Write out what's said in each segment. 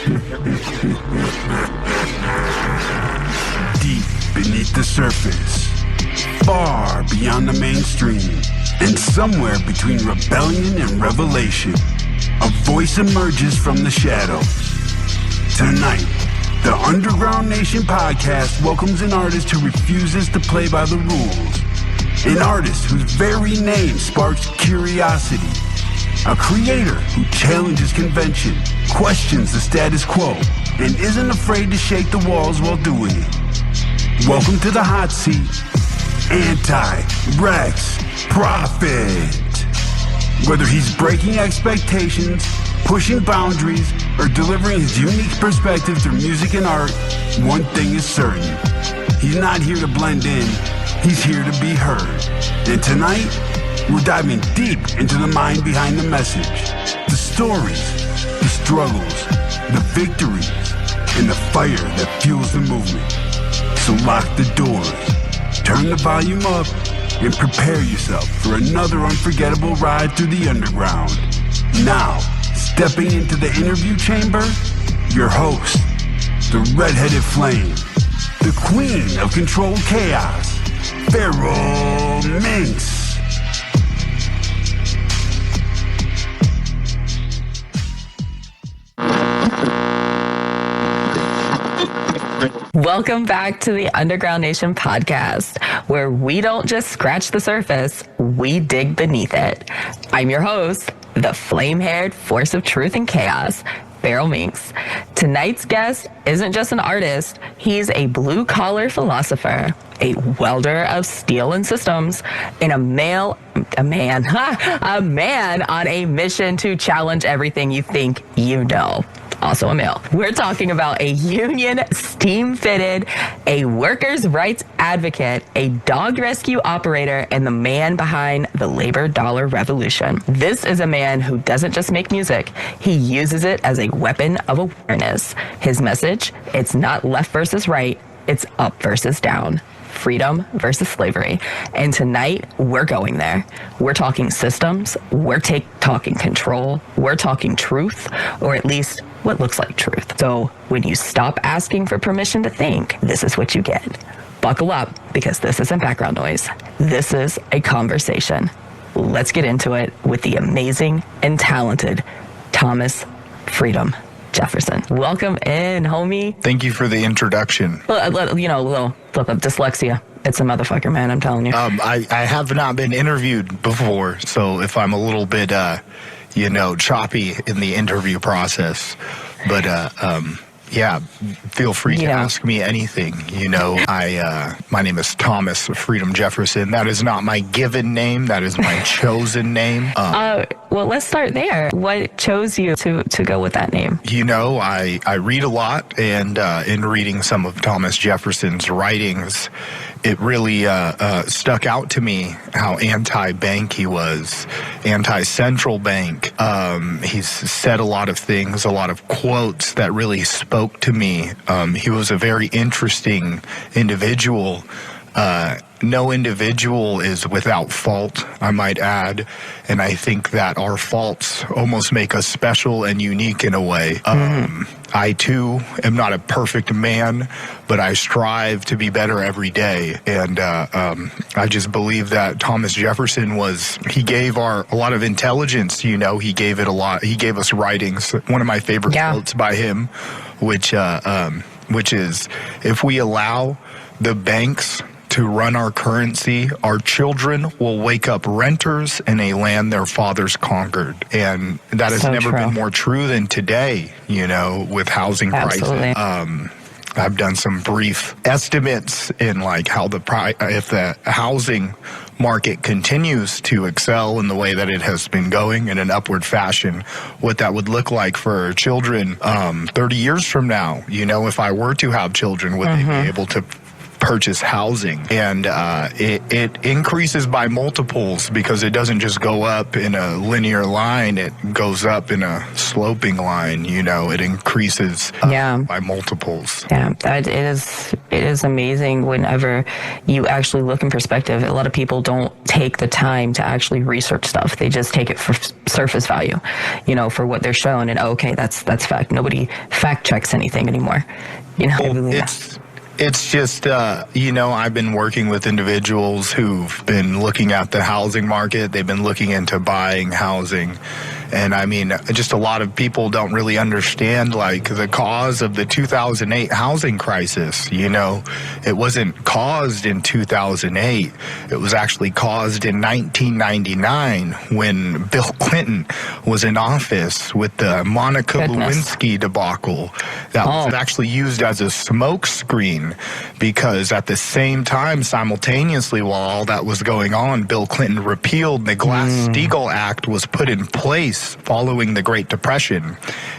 Deep beneath the surface, far beyond the mainstream, and somewhere between rebellion and revelation, a voice emerges from the shadows. Tonight, the Underground Nation podcast welcomes an artist who refuses to play by the rules. An artist whose very name sparks curiosity. A creator who challenges convention, questions the status quo, and isn't afraid to shake the walls while doing it. Welcome to the hot seat, Anti-Rex Prophet. Whether he's breaking expectations, pushing boundaries, or delivering his unique perspective through music and art, one thing is certain. He's not here to blend in, he's here to be heard. And tonight, we're diving deep into the mind behind the message. The stories, the struggles, the victories, and the fire that fuels the movement. So lock the doors, turn the volume up, and prepare yourself for another unforgettable ride through the underground. Now, stepping into the interview chamber, your host, the redheaded flame, the queen of controlled chaos, Feral Minx. Welcome back to the Underground Nation podcast, where we don't just scratch the surface, we dig beneath it. I'm your host, the flame-haired force of truth and chaos, Feral Minx. Tonight's guest isn't just an artist, he's a blue-collar philosopher, a welder of steel and systems, and a man on a mission to challenge everything you think you know. Also a male. We're talking about a union steam-fitted, a workers' rights advocate, a dog rescue operator, and the man behind the labor dollar revolution. This is a man who doesn't just make music, he uses it as a weapon of awareness. His message, it's not left versus right, it's up versus down. Freedom versus slavery. And tonight, we're going there. We're talking systems, we're talking control, we're talking truth, or at least what looks like truth. So when you stop asking for permission to think, this is what you get. Buckle up, because this isn't background noise. This is a conversation. Let's get into it with the amazing and talented Thomas Freedom Jefferson. Welcome in, homie. Thank you for the introduction. You know, a little dyslexia. It's a motherfucker, man, I'm telling you. I have not been interviewed before, so if I'm a little bit, choppy in the interview process, but, yeah, feel free to ask me anything. You know, my name is Thomas Freedom Jefferson. That is not my given name. That is my chosen name. Well, let's start there. What chose you to go with that name? You know, I read a lot, and in reading some of Thomas Jefferson's writings, it really stuck out to me how anti-bank he was, anti-central bank. He's said a lot of things, a lot of quotes that really spoke to me. He was a very interesting individual. No individual is without fault, I might add, and I think that our faults almost make us special and unique in a way. I, too, am not a perfect man, but I strive to be better every day, and I just believe that Thomas Jefferson he gave a lot of intelligence, you know, he gave it a lot, he gave us writings. One of my favorite quotes by him, which is, if we allow the banks to run our currency, our children will wake up renters in a land their fathers conquered. And that has never been more true than today, you know, with housing prices. I've done some brief estimates in like how if the housing market continues to excel in the way that it has been going in an upward fashion, what that would look like for children 30 years from now. You know, if I were to have children, would they be able to purchase housing. And it increases by multiples because it doesn't just go up in a linear line. It goes up in a sloping line. It increases by multiples. Yeah, it is amazing whenever you actually look in perspective. A lot of people don't take the time to actually research stuff. They just take it for surface value, for what they're shown. And okay, that's fact. Nobody fact checks anything anymore. It's just, I've been working with individuals who've been looking at the housing market. They've been looking into buying housing. And I mean, just a lot of people don't really understand, like, the cause of the 2008 housing crisis. It wasn't caused in 2008. It was actually caused in 1999 when Bill Clinton was in office with the Monica Lewinsky debacle that was actually used as a smokescreen, because at the same time, simultaneously, while all that was going on, Bill Clinton repealed the Glass-Steagall Act was put in place following the Great Depression.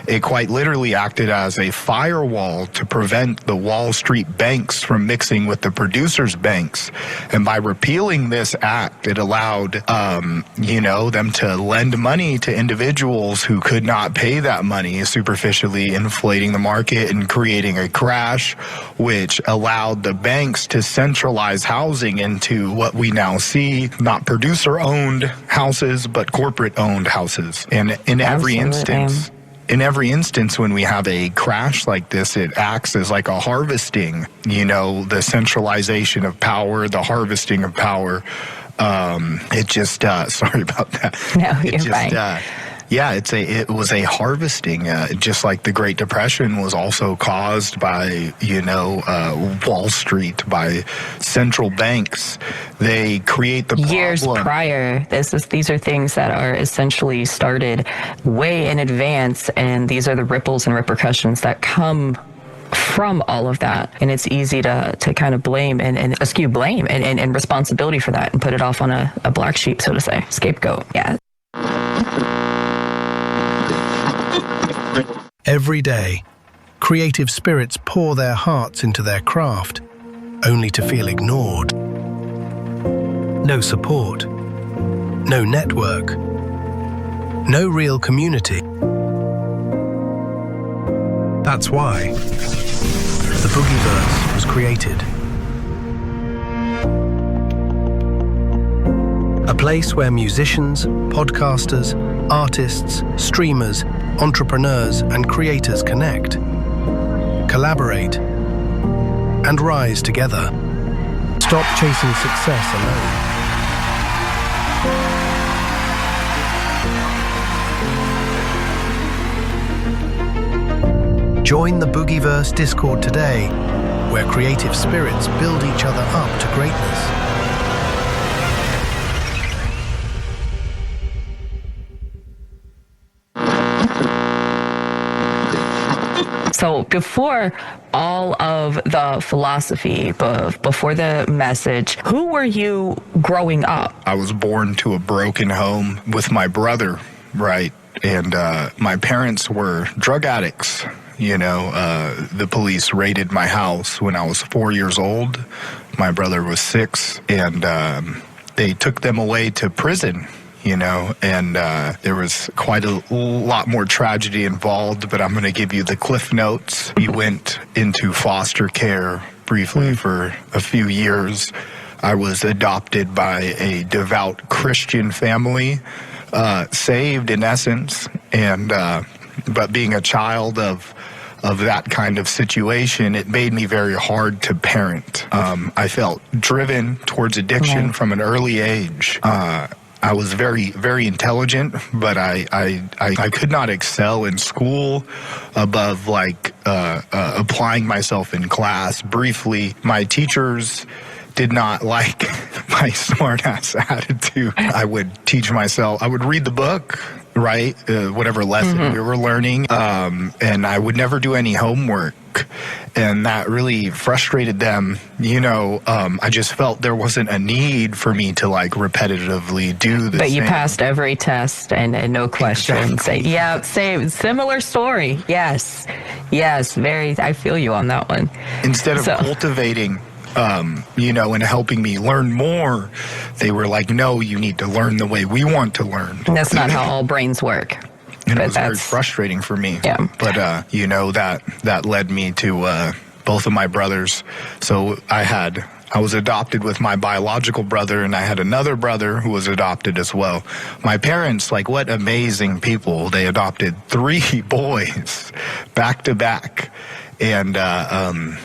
It quite literally acted as a firewall to prevent the Wall Street banks from mixing with the producers' banks. And by repealing this act, it allowed, them to lend money to individuals who could not pay that money, superficially inflating the market and creating a crash, which allowed the banks to centralize housing into what we now see, not producer-owned houses, but corporate-owned houses. And in every instance, when we have a crash like this, it acts as like a harvesting, the centralization of power, the harvesting of power. It just, sorry about that. No, you're fine. It was a harvesting, just like the Great Depression was also caused by, Wall Street, by central banks. They create the problem. Years prior, these are things that are essentially started way in advance, and these are the ripples and repercussions that come from all of that. And it's easy to kind of blame and eschew blame and responsibility for that and put it off on a black sheep, so to say, scapegoat. Yeah. Every day, creative spirits pour their hearts into their craft, only to feel ignored. No support, no network, no real community. That's why the Boogieverse was created. A place where musicians, podcasters, artists, streamers, entrepreneurs, and creators connect, collaborate, and rise together. Stop chasing success alone. Join the Boogieverse Discord today, where creative spirits build each other up to greatness. So before all of the philosophy, before the message, who were you growing up? I was born to a broken home with my brother, right? And my parents were drug addicts. The police raided my house when I was 4 years old. My brother was 6, and they took them away to prison. And there was quite a lot more tragedy involved, but I'm going to give you the cliff notes. We went into foster care briefly for a few years. I was adopted by a devout Christian family, saved in essence, and but being a child of that kind of situation, it made me very hard to parent. I felt driven towards addiction from an early age. I was very, very intelligent, but I could not excel in school above applying myself in class. Briefly, my teachers did not like my smart-ass attitude. I would read the book, right? Whatever lesson we were learning, and I would never do any homework. And that really frustrated them. I just felt there wasn't a need for me to repetitively do this. But you passed every test and no questions. Yeah, same, similar story. Yes, very. I feel you on that one. Instead of cultivating and helping me learn more. They were like, no, you need to learn the way we want to learn. And that's not how all brains work. And it was very frustrating for me. Yeah. But, that led me to both of my brothers. So I was adopted with my biological brother, and I had another brother who was adopted as well. My parents, like, what amazing people. They adopted 3 boys back to back. And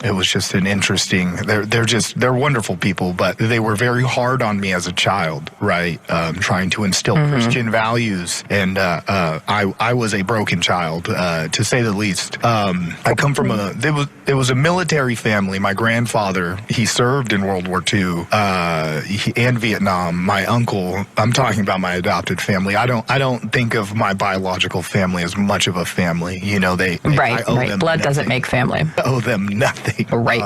it was just an interesting. They're wonderful people, but they were very hard on me as a child, right? Trying to instill Christian values, and I was a broken child, to say the least. I come from it was a military family. My grandfather, he served in World War II and Vietnam. My uncle, I'm talking about my adopted family. I don't think of my biological family as much of a family. Right. Blood doesn't make family. I owe them nothing. Right.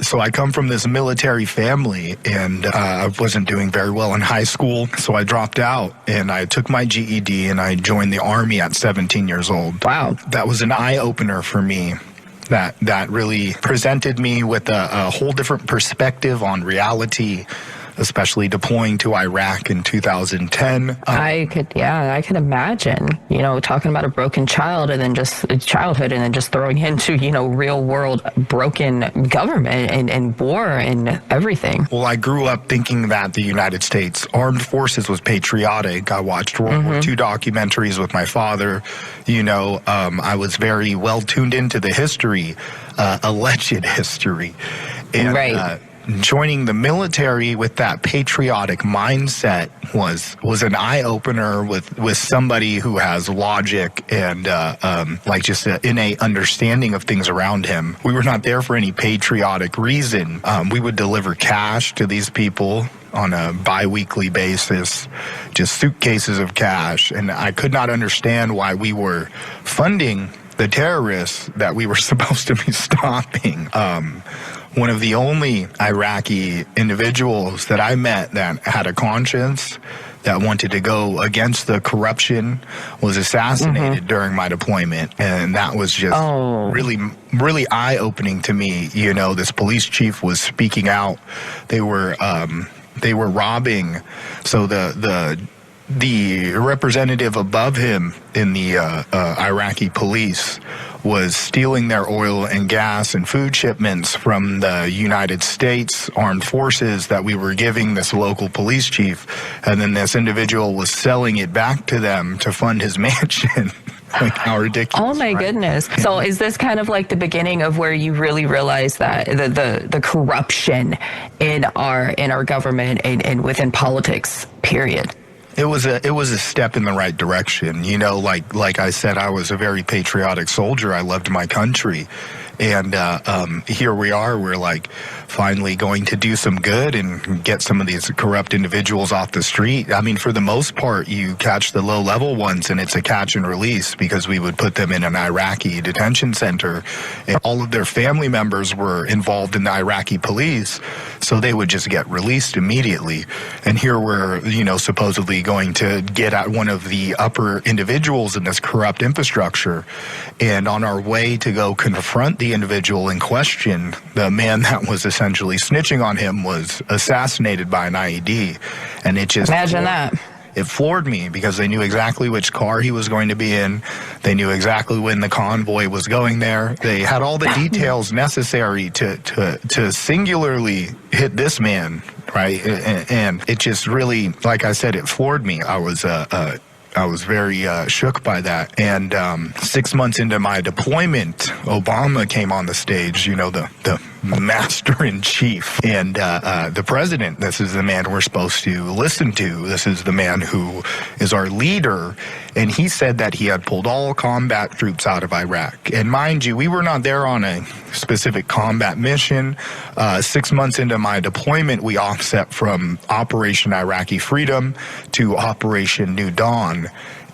So I come from this military family, and I wasn't doing very well in high school, so I dropped out, and I took my GED, and I joined the Army at 17 years old. Wow. That was an eye-opener for me. That really presented me with a whole different perspective on reality, especially deploying to Iraq in 2010. I could imagine, talking about a broken child and then just childhood and then just throwing into, real world broken government and war and everything. Well, I grew up thinking that the United States Armed Forces was patriotic. I watched World War II documentaries with my father. I was very well tuned into the history, alleged history. And, right. Joining the military with that patriotic mindset was an eye-opener with somebody who has logic and just an innate understanding of things around him. We were not there for any patriotic reason. We would deliver cash to these people on a bi-weekly basis, just suitcases of cash, and I could not understand why we were funding the terrorists that we were supposed to be stopping. One of the only Iraqi individuals that I met that had a conscience, that wanted to go against the corruption, was assassinated during my deployment. And that was just really, really eye-opening to me. This police chief was speaking out. They were robbing. So the representative above him in the Iraqi police was stealing their oil and gas and food shipments from the United States Armed Forces that we were giving this local police chief, and then this individual was selling it back to them to fund his mansion. Like, how ridiculous. Oh my goodness. So is this kind of like the beginning of where you really realize that the corruption in our government and within politics, period? It was a step in the right direction. Like I said, I was a very patriotic soldier. I loved my country. And here we are. We're like finally going to do some good and get some of these corrupt individuals off the street. I mean, for the most part, you catch the low-level ones, and it's a catch and release, because we would put them in an Iraqi detention center, and all of their family members were involved in the Iraqi police, so they would just get released immediately. And here we're, supposedly going to get at one of the upper individuals in this corrupt infrastructure, and on our way to go confront the individual in question, the man that was essentially snitching on him was assassinated by an IED. And it just... Imagine that. It floored me, because they knew exactly which car he was going to be in. They knew exactly when the convoy was going there. They had all the details necessary to singularly hit this man, right? And it just really, like I said, it floored me. I was very shook by that. And 6 months into my deployment, Obama came on the stage, the master-in-chief. And the president, this is the man we're supposed to listen to. This is the man who is our leader. And he said that he had pulled all combat troops out of Iraq. And mind you, we were not there on a specific combat mission. 6 months into my deployment, we offset from Operation Iraqi Freedom to Operation New Dawn.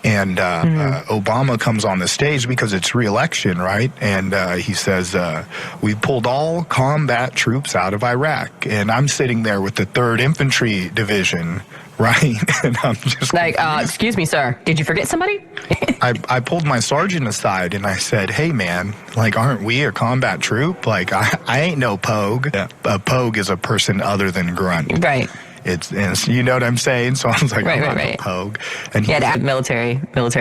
And Obama comes on the stage because it's re-election, right? And he says, we pulled all combat troops out of Iraq. And I'm sitting there with the 3rd Infantry Division, right? And I'm just like, excuse me, sir, did you forget somebody? I pulled my sergeant aside and I said, hey, man, like, aren't we a combat troop? Like, I ain't no pogue. A pogue is a person other than grunt. Right. It's you know what I'm saying? So I was like, I'm not a pogue. And he had military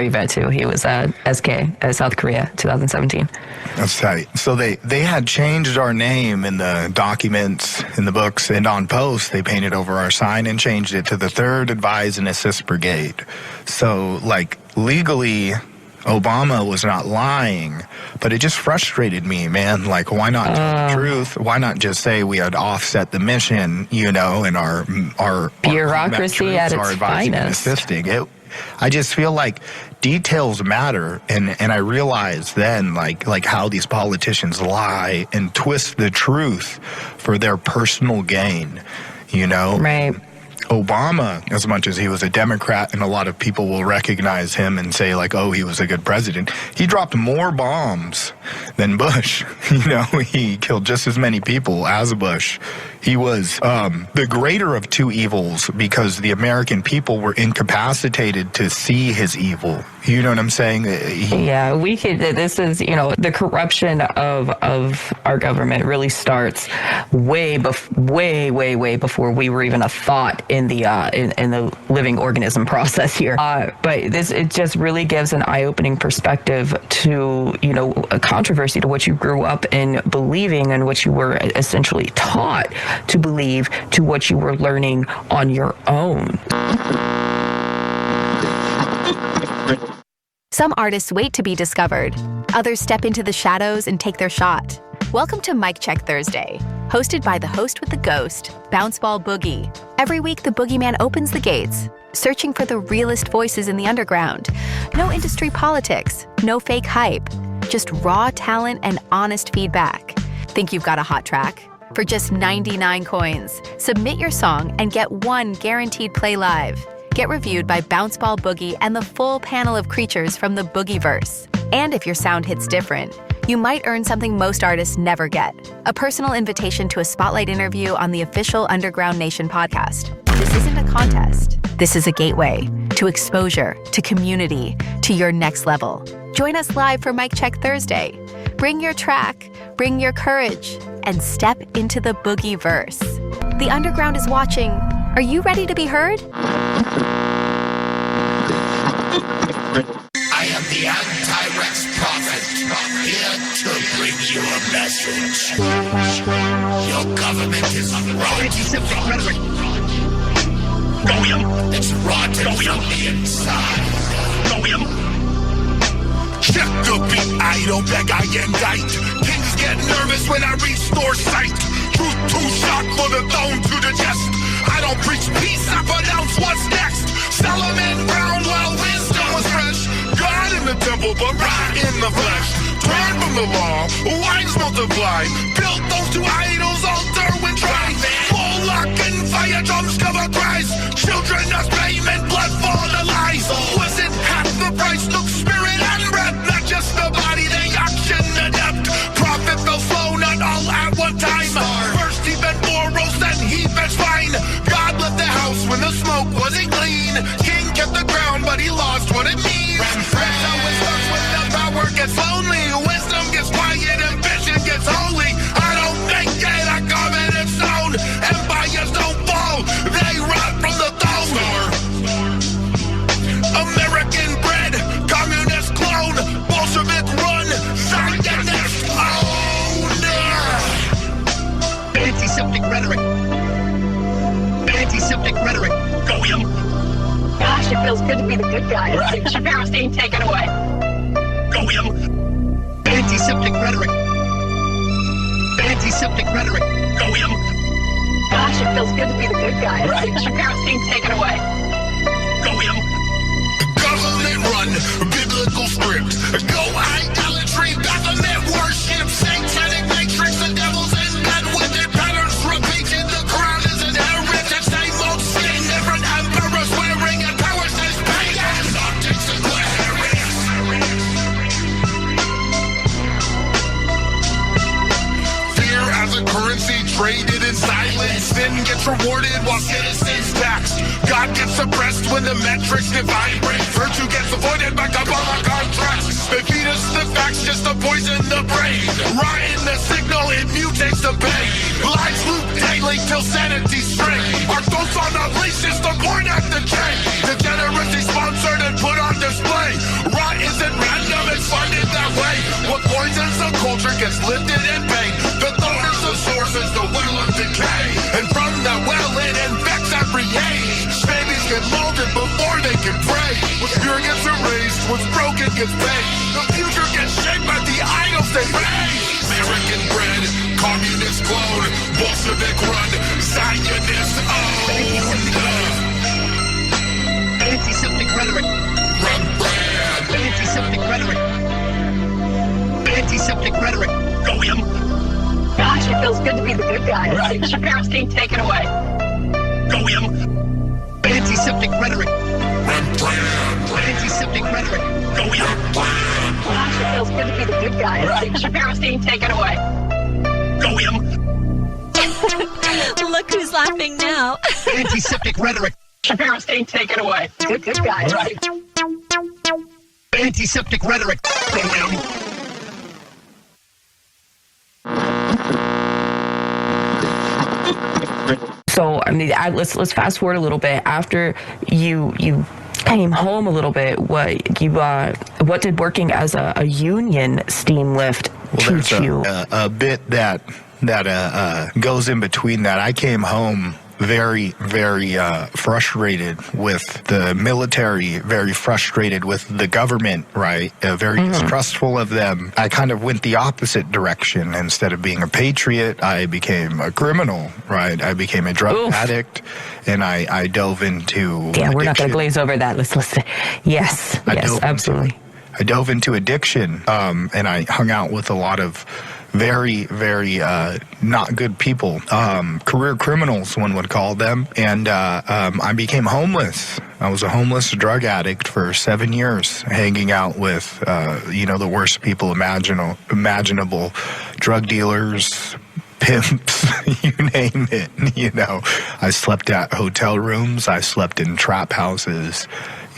vet too. He was SK, South Korea, 2017. That's right. So they had changed our name in the documents, in the books, and on post, they painted over our sign and changed it to the 3rd Advise and Assist Brigade. So, like, legally, Obama was not lying, but it just frustrated me, man. Like, why not tell the truth? Why not just say we had offset the mission, you know, and our bureaucracy at its advising and finest. assisting. I just feel like details matter, and I realized then, like how these politicians lie and twist the truth for their personal gain, you know? Right. Obama, as much as he was a Democrat, and a lot of people will recognize him and say, like, oh, he was a good president, he dropped more bombs than Bush. You know, he killed just as many people as Bush. He was the greater of two evils because the American people were incapacitated to see his evil. You know what I'm saying? Yeah, we could. This is, you know, the corruption of our government really starts way before we were even a thought in the living organism process here. But it just really gives an eye-opening perspective to, you know, a controversy to what you grew up in believing and what you were essentially taught to believe, to what you were learning on your own. Some artists wait to be discovered. Others step into the shadows and take their shot. Welcome to Mic Check Thursday, hosted by the host with the ghost, Bounceball Boogie. Every week, the Boogeyman opens the gates, searching for the realest voices in the underground. No industry politics, no fake hype, just raw talent and honest feedback. Think you've got a hot track? For just 99 coins, submit your song and get one guaranteed play live. Get reviewed by Bounceball Boogie and the full panel of creatures from the Boogieverse. And if your sound hits different, you might earn something most artists never get: a personal invitation to a spotlight interview on the official Underground Nation podcast. This isn't a contest. This is a gateway to exposure, to community, to your next level. Join us live for Mic Check Thursday. Bring your track, bring your courage, and step into the Boogieverse. The Underground is watching. Are you ready to be heard? I am the anti-Rex prophet, here to bring you a message. Your government is rotten. Anti-Semitic rhetoric. It's rotten from the inside. Check the beat, I don't beg, I indict. Kings get nervous when I restore sight. Truth too sharp for the throne to digest. I don't preach peace, I pronounce what's next. Solomon frowned while wisdom was fresh. God in the temple, but rot in the flesh. Turn from the law, wines multiply. Built those two idols, altar when tried. Full lock and fire drums cover cries. Children as payment, blood for the lies. Was it half the price? Look, spirit and breath, not just the body, they auction the depth. Profit fell slow, not all at one time. First he bent more roast, then he fetched fine. God left the house when the smoke wasn't clean. King kept the ground, but he lost what it means. That's how it starts when the power gets lonely. Wisdom gets quiet, ambition gets holy. I don't make it a covenant stone. Empires don't fall, they rot from the throne. American bred, communist clone, Bolshevik run, Zionist owner. Anti-Semitic rhetoric. Anti-Semitic rhetoric. Go him. Gosh, it feels good to be the good guy. Right. Shapiro's being taken away. Go him. Anti-Semitic rhetoric. Anti-Semitic rhetoric. Go him. Gosh, it feels good to be the good guy. Right. Shapiro's being taken away. Go him. Government run, biblical script. Go idolatry, Baphomet worship, satanic matrix, the devil's in bed with it. Patterns repeated, the crown is inherited. Same old sin, different emperors wearing it. Power says pagan. Optics and glass. traded in silence. Sin gets rewarded while citizens taxed. God gets suppressed when the metrics divine break. Virtue gets avoided by Kabbalah contracts. They feed us the facts just to poison the brain. Ryan the signal, it mutates the pain. Lives loop daily till sanity strain. Our thoughts on a leash is the point at the chain. Degeneracy sponsored and put on display. Rot isn't random, it's funded that way. What poisons the culture gets lifted in pain. The thought is the source, is the well of decay. And from that well it infects every age. Babies get molded before they can pray. What's pure gets erased, what's broken gets paid. The future gets shaped by the idols they raise. American bred, communist clone, Bolshevik run, Zionist owned. Anti-Semitic rhetoric. Rembrandt. Anti-Semitic rhetoric. Anti-Semitic rhetoric. Go him. Gosh, it feels good to be the good guy. Right. Shapiro's team, take it away. Go him. Anti-Semitic rhetoric. Rembrandt. Anti-Semitic rhetoric. Go him. Gosh, it feels good to be the good guy. Right. Shapiro's team, take it away. Go him. Look who's laughing now. Anti-Semitic rhetoric. Shapiro's team, take it away. Good guy. Right. Anti-Semitic rhetoric. Go him. So, I mean, let's fast forward a little bit. After you came home a little bit, what did working as a union steam lift teach you? A bit that goes in between that. I came home very, very frustrated with the military, very frustrated with the government, right? Very distrustful of them. I kind of went the opposite direction. Instead of being a patriot, I became a criminal, right? I became a drug addict, and I dove into Yeah, we're addiction. not going to glaze over that. Let's listen. Yes, absolutely. I dove into addiction, and I hung out with a lot of very, very not good people, career criminals, one would call them, and I became homeless. I was a homeless drug addict for 7 years, hanging out with, the worst people imaginable, drug dealers, pimps, you name it. I slept at hotel rooms. I slept in trap houses.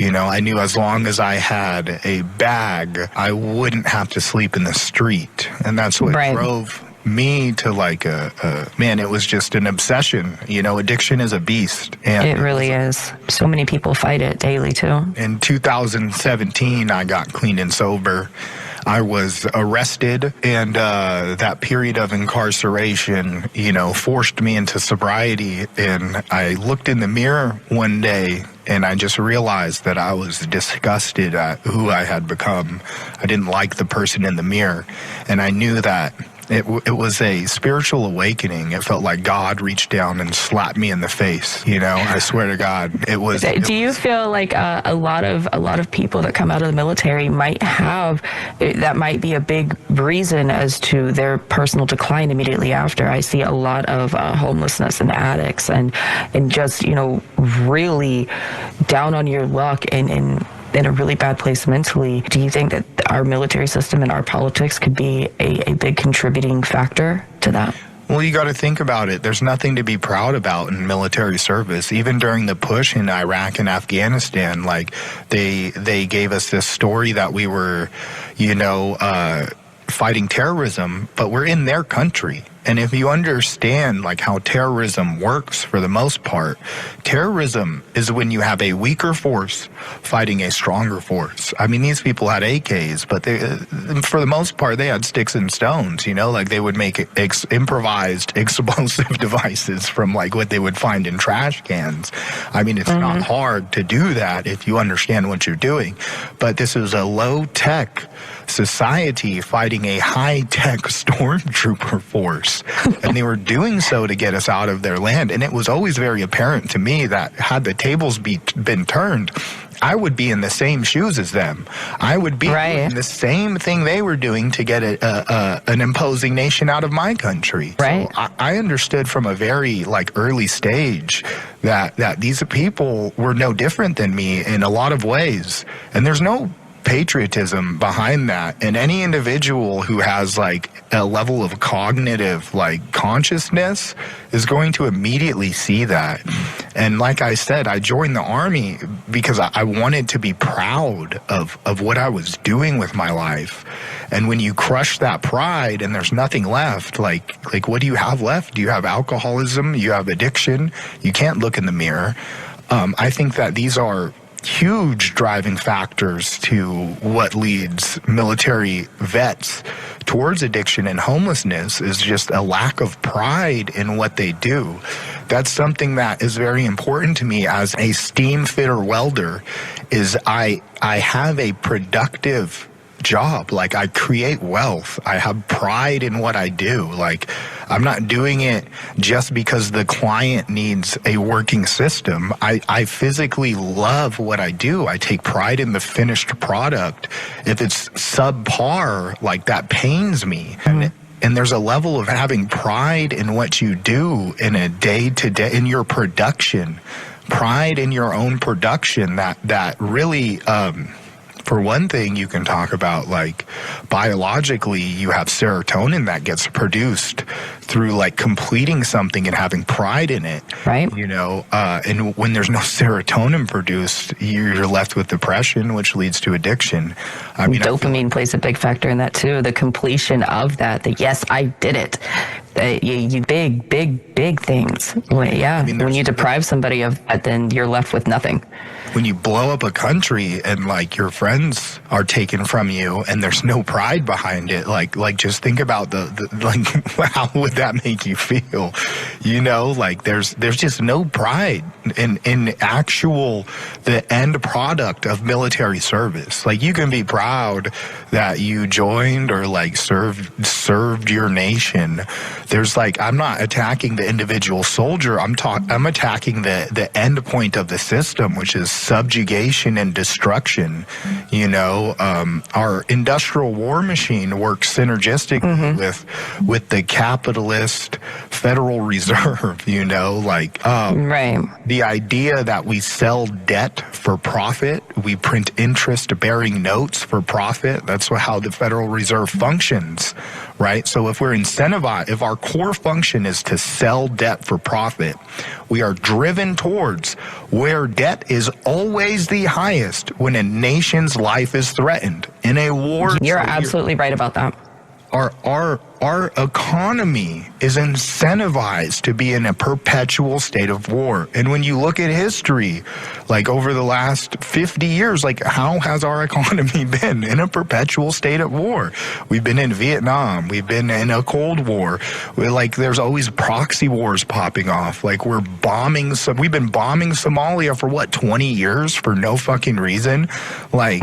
I knew as long as I had a bag, I wouldn't have to sleep in the street. And that's what drove me to it was just an obsession. Addiction is a beast. And it really is. So many people fight it daily, too. In 2017, I got clean and sober. I was arrested, and that period of incarceration, forced me into sobriety. And I looked in the mirror one day, and I just realized that I was disgusted at who I had become. I didn't like the person in the mirror, and I knew that it was a spiritual awakening. It felt like God reached down and slapped me in the face. I swear to God, it was. Do you feel like a lot of people that come out of the military might be a big reason as to their personal decline immediately after? I see a lot of homelessness and addicts and just really down on your luck and in a really bad place mentally. Do you think that our military system and our politics could be a big contributing factor to that? Well, you got to think about it. There's nothing to be proud about in military service. Even during the push in Iraq and Afghanistan, they gave us this story that we were, fighting terrorism, but we're in their country. And if you understand how terrorism works, for the most part, terrorism is when you have a weaker force fighting a stronger force. I mean, these people had AKs, but for the most part, they had sticks and stones, they would make improvised explosive devices from what they would find in trash cans. I mean, it's not hard to do that if you understand what you're doing. But this is a low-tech society fighting a high-tech stormtrooper force. And they were doing so to get us out of their land. And it was always very apparent to me that had the tables been turned, I would be in the same shoes as them. I would be doing the same thing they were doing to get an imposing nation out of my country. Right. So I understood from a very early stage that these people were no different than me in a lot of ways. And there's no patriotism behind that. And any individual who has like a level of cognitive like consciousness is going to immediately see that. And like I said, I joined the Army because I wanted to be proud of what I was doing with my life. And when you crush that pride and there's nothing left, like what do you have left? Do you have alcoholism? You have addiction? You can't look in the mirror. I think that these are huge driving factors to what leads military vets towards addiction and homelessness is just a lack of pride in what they do. That's something that is very important to me as a steam fitter welder, is I have a productive job. Like, I create wealth. I have pride in what I do. Like, I'm not doing it just because the client needs a working system. I physically love what I do. I take pride in the finished product. If it's subpar, like, that pains me. And there's a level of having pride in what you do in a day-to-day, in your production, pride in your own production that really, for one thing, you can talk about, like, biologically, you have serotonin that gets produced through, like, completing something and having pride in it. Right. You know, and when there's no serotonin produced, you're left with depression, which leads to addiction. I mean, dopamine plays a big factor in that, too. The completion of that, yes, I did it. You big things. Well, yeah, when you deprive somebody of that, then you're left with nothing. When you blow up a country and, like, your friends are taken from you and there's no pride behind it, like just think about like, how would that make you feel? You know, like, there's just no pride in actual, the end product of military service. Like, you can be proud that you joined or, like, served your nation. There's, like, I'm not attacking the individual soldier. I'm attacking the end point of the system, which is subjugation and destruction. You know, our industrial war machine works synergistically with the capitalist Federal Reserve. You know, like, right. The idea that we sell debt for profit, we print interest-bearing notes for profit. That's how the Federal Reserve functions, right? So if we're incentivized, if our core function is to sell debt for profit, we are driven towards where debt is always the highest when a nation's life is threatened. In a war... You're absolutely right about that. Our economy is incentivized to be in a perpetual state of war. And when you look at history, like, over the last 50 years, like, how has our economy been? In a perpetual state of war. We've been in Vietnam. We've been in a Cold War. There's always proxy wars popping off. Like, we've been bombing Somalia for, 20 years for no fucking reason? Like,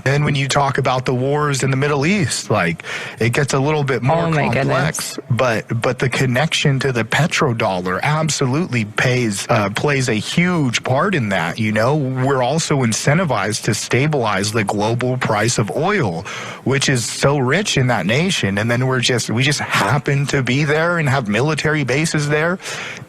then when you talk about the wars in the Middle East, like, it gets a little bit more complex, but the connection to the petrodollar absolutely plays a huge part in that. You know, we're also incentivized to stabilize the global price of oil, which is so rich in that nation, and then we just happen to be there and have military bases there.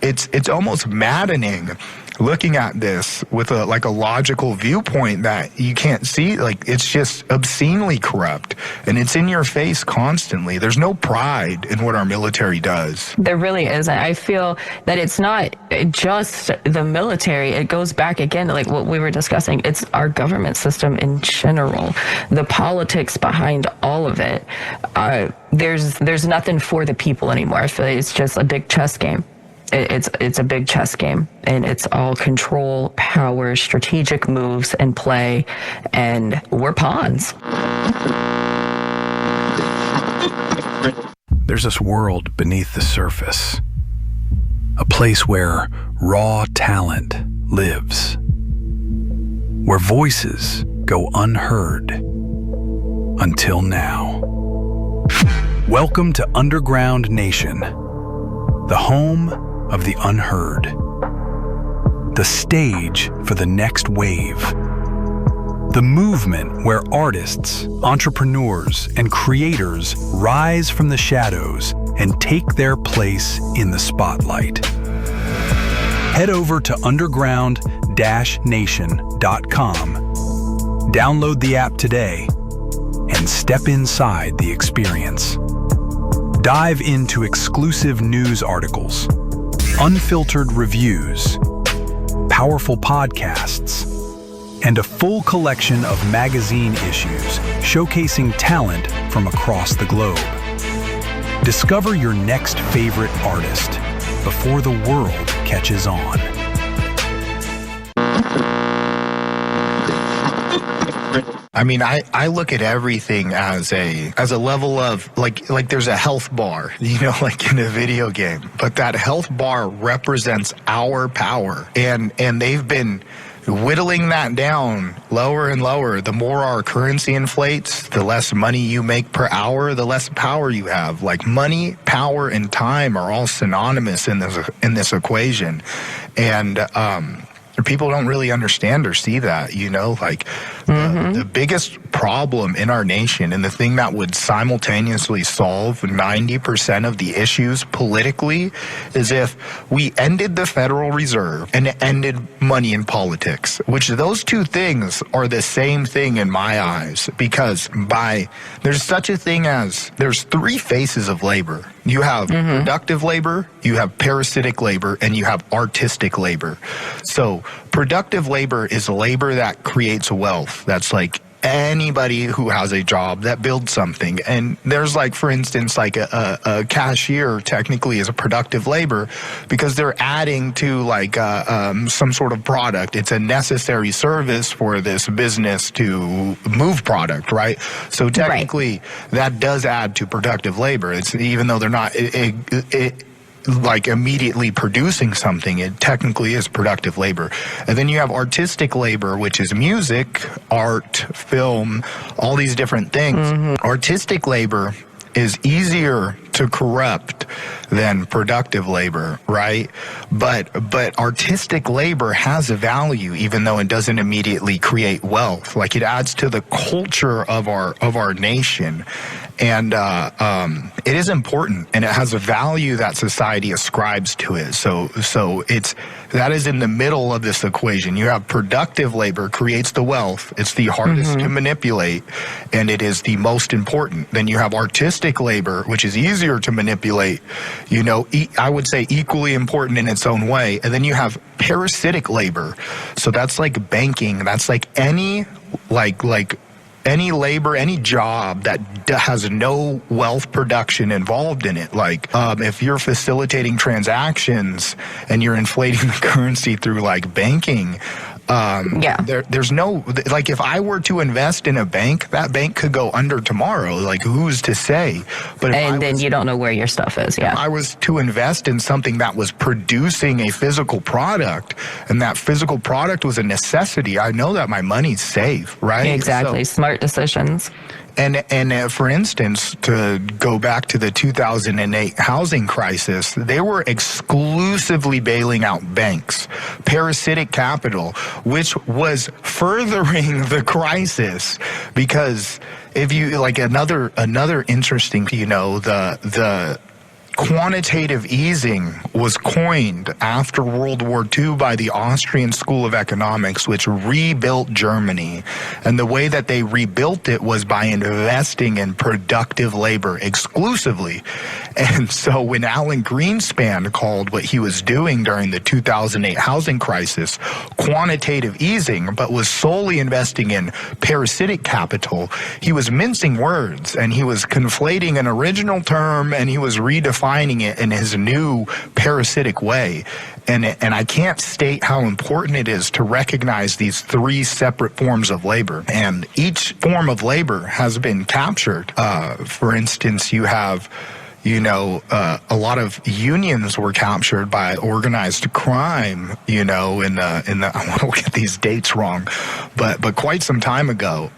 It's almost maddening looking at this with a logical viewpoint that you can't see. Like, it's just obscenely corrupt, and it's in your face constantly. There's no pride in what our military does. There really isn't. I feel that it's not just the military. It goes back again to, like, what we were discussing. It's our government system in general, the politics behind all of it. There's nothing for the people anymore. I feel like it's just a big chess game. It's a big chess game, and it's all control, power, strategic moves, and play, and we're pawns. There's this world beneath the surface, a place where raw talent lives, where voices go unheard until now. Welcome to Underground Nation, the home of the unheard, the stage for the next wave, the movement where artists, entrepreneurs, and creators rise from the shadows and take their place in the spotlight. Head over to underground-nation.com Download the app today and step inside the experience. Dive into exclusive news articles, unfiltered reviews, powerful podcasts, and a full collection of magazine issues showcasing talent from across the globe. Discover your next favorite artist before the world catches on. I mean, I look at everything as a level of like there's a health bar, you know, like in a video game, but that health bar represents our power, and they've been whittling that down lower and lower. The more our currency inflates, the less money you make per hour, the less power you have. Like money, power, and time are all synonymous in this equation, and people don't really understand or see that, you know, like the biggest problem in our nation, and the thing that would simultaneously solve 90% of the issues politically, is if we ended the Federal Reserve and ended money in politics, which those two things are the same thing in my eyes, because there's such a thing as, there's three faces of labor. You have productive labor, you have parasitic labor, and you have artistic labor. So productive labor is labor that creates wealth. That's like anybody who has a job that builds something. And there's like, for instance, like a cashier technically is a productive labor because they're adding to like some sort of product. It's a necessary service for this business to move product, right? So technically that does add to productive labor. It's, even though they're not like immediately producing something, it technically is productive labor. And then you have artistic labor, which is music, art, film, all these different things. Artistic labor is easier to corrupt than productive labor, right? But artistic labor has a value, even though it doesn't immediately create wealth. Like, it adds to the culture of our nation. And it is important, and it has a value that society ascribes to it. So that is in the middle of this equation. You have productive labor creates the wealth. It's the hardest to manipulate, and it is the most important. Then you have artistic labor, which is easier to manipulate, you know, I would say equally important in its own way. And then you have parasitic labor. So that's like banking. That's like any any labor, any job that has no wealth production involved in it. Like, if you're facilitating transactions and you're inflating the currency through like banking, there's no, like, if I were to invest in a bank, that bank could go under tomorrow. Like, who's to say? But then you don't know where your stuff is. If I was to invest in something that was producing a physical product, and that physical product was a necessity, I know that my money's safe, right? Exactly. So, smart decisions. And for instance, to go back to the 2008 housing crisis, they were exclusively bailing out banks, parasitic capital, which was furthering the crisis. Because if you, like, another interesting, you know, the quantitative easing was coined after World War II by the Austrian School of Economics, which rebuilt Germany. And the way that they rebuilt it was by investing in productive labor exclusively. And so when Alan Greenspan called what he was doing during the 2008 housing crisis quantitative easing, but was solely investing in parasitic capital, he was mincing words, and he was conflating an original term, and he was redefining it in his new parasitic way. And I can't state how important it is to recognize these three separate forms of labor. And each form of labor has been captured. For instance, you have, you know, a lot of unions were captured by organized crime, you know, in the I want to get these dates wrong, but quite some time ago.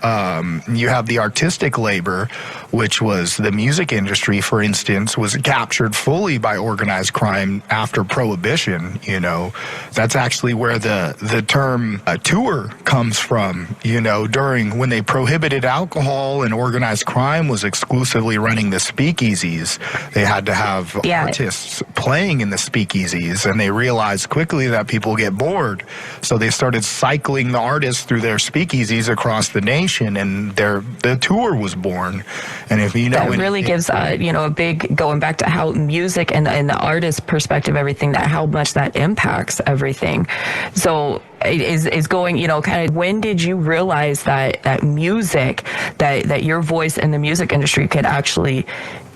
You have the artistic labor, which was the music industry, for instance, was captured fully by organized crime after Prohibition. You know, that's actually where the term tour comes from, you know, when they prohibited alcohol and organized crime was exclusively running the speakeasies. They had to have artists playing in the speakeasies, and they realized quickly that people get bored. So they started cycling the artists through their speakeasies across the nation, and the tour was born. And if you know, that really gives a big, going back to how music and the artist perspective, everything, that how much that impacts everything. So is going, kind of, when did you realize that music, that your voice in the music industry could actually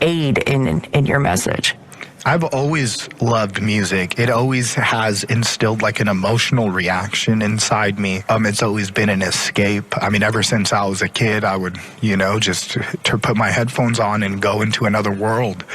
aid in your message? I've always loved music. It always has instilled like an emotional reaction inside me. It's always been an escape. I mean, ever since I was a kid, I would, just to put my headphones on and go into another world.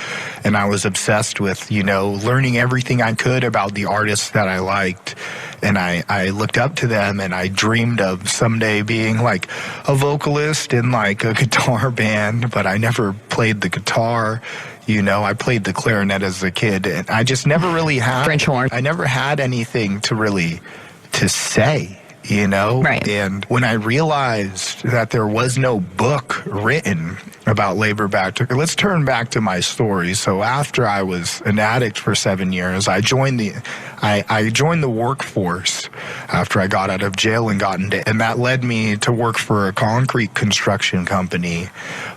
And I was obsessed with, learning everything I could about the artists that I liked. And I looked up to them, and I dreamed of someday being like a vocalist in like a guitar band, but I never played the guitar. I played the clarinet as a kid, and I just never really had French horn. I never had anything to say, Right. And when I realized that there was no book written about labor back, let's turn back to my story. So after I was an addict for 7 years, I joined the workforce after I got out of jail and and that led me to work for a concrete construction company,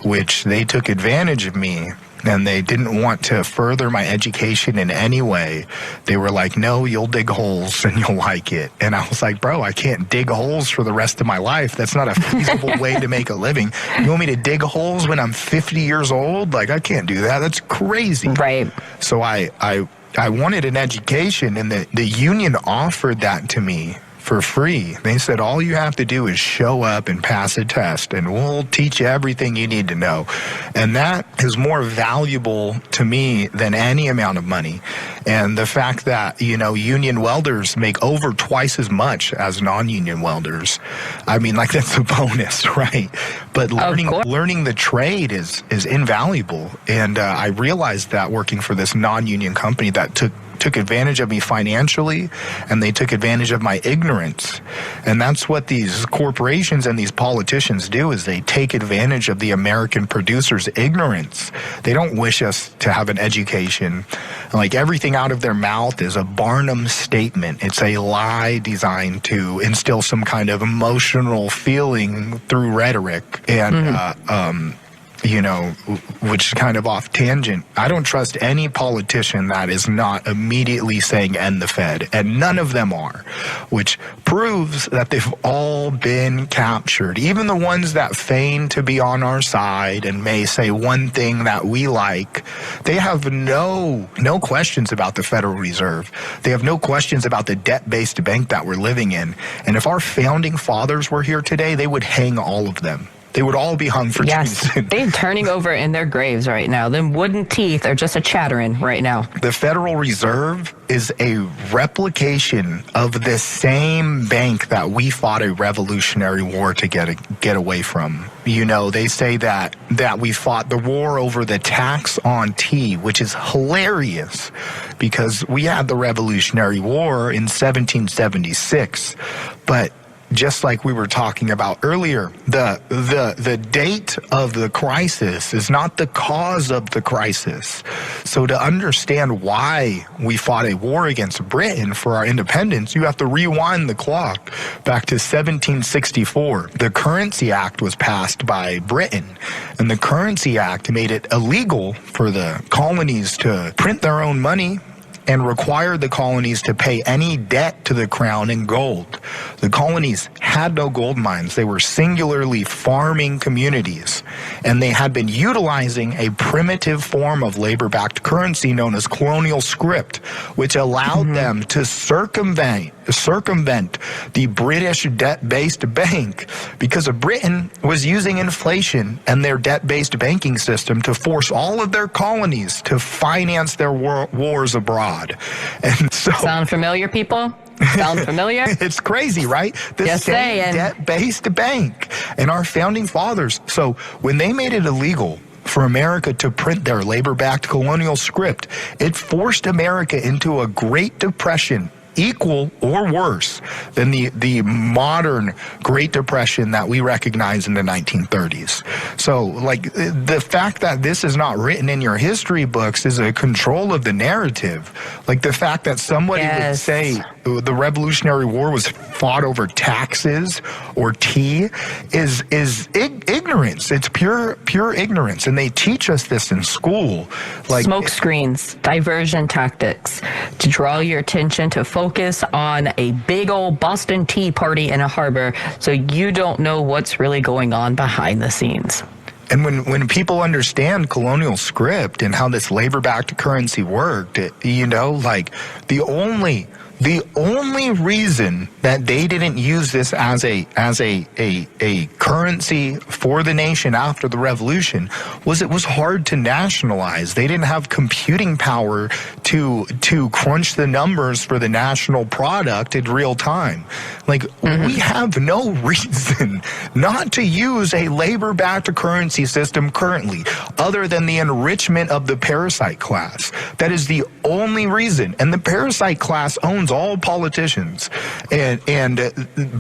which they took advantage of me. And they didn't want to further my education in any way. They were like, no, you'll dig holes and you'll like it. And I was like, bro, I can't dig holes for the rest of my life. That's not a feasible way to make a living. You want me to dig holes when I'm 50 years old? Like, I can't do that. That's crazy. Right. So I wanted an education, and the union offered that to me for free. They said, all you have to do is show up and pass a test, and we'll teach you everything you need to know. And that is more valuable to me than any amount of money. And the fact that, union welders make over twice as much as non-union welders, I mean, like, that's a bonus, right? But learning the trade is invaluable. And I realized that working for this non-union company that took advantage of me financially, and they took advantage of my ignorance. And that's what these corporations and these politicians do, is they take advantage of the American producer's ignorance. They don't wish us to have an education. Like, everything out of their mouth is a Barnum statement. It's a lie designed to instill some kind of emotional feeling through rhetoric. And, which is kind of off tangent. I don't trust any politician that is not immediately saying end the Fed, and none of them are, which proves that they've all been captured. Even the ones that feign to be on our side and may say one thing that we like, they have no questions about the Federal Reserve. They have no questions about the debt-based bank that we're living in. And if our founding fathers were here today, they would hang all of them. They would all be hung for treason. They're turning over in their graves right now. Them wooden teeth are just a chattering right now. The Federal Reserve is a replication of the same bank that we fought a Revolutionary War to get away from. They say that we fought the war over the tax on tea, which is hilarious because we had the Revolutionary War in 1776, but just like we were talking about earlier, the date of the crisis is not the cause of the crisis. So to understand why we fought a war against Britain for our independence, you have to rewind the clock back to 1764. The Currency Act was passed by Britain, and the Currency Act made it illegal for the colonies to print their own money and required the colonies to pay any debt to the crown in gold. The colonies had no gold mines. They were singularly farming communities, and they had been utilizing a primitive form of labor-backed currency known as colonial script, which allowed them to circumvent the British debt-based bank, because Britain was using inflation and their debt-based banking system to force all of their colonies to finance their wars abroad. And so, sound familiar, people? Sound familiar? It's crazy, right? The same debt-based bank. And our founding fathers, so when they made it illegal for America to print their labor-backed colonial script, it forced America into a Great Depression equal or worse than the modern Great Depression that we recognize in the 1930s. So, like, the fact that this is not written in your history books is a control of the narrative. Like, the fact that somebody would say the Revolutionary War was fought over taxes or tea is ignorance. It's pure ignorance, and they teach us this in school. Like smoke screens, diversion tactics to draw your attention to focus on a big old Boston Tea Party in a harbor, so you don't know what's really going on behind the scenes. And when people understand colonial script and how this labor-backed currency worked, like the only reason that they didn't use this as a currency for the nation after the revolution was it was hard to nationalize. They didn't have computing power to crunch the numbers for the national product in real time. Like, we have no reason not to use a labor-backed currency system currently, other than the enrichment of the parasite class. That is the only reason. And the parasite class owns all politicians, and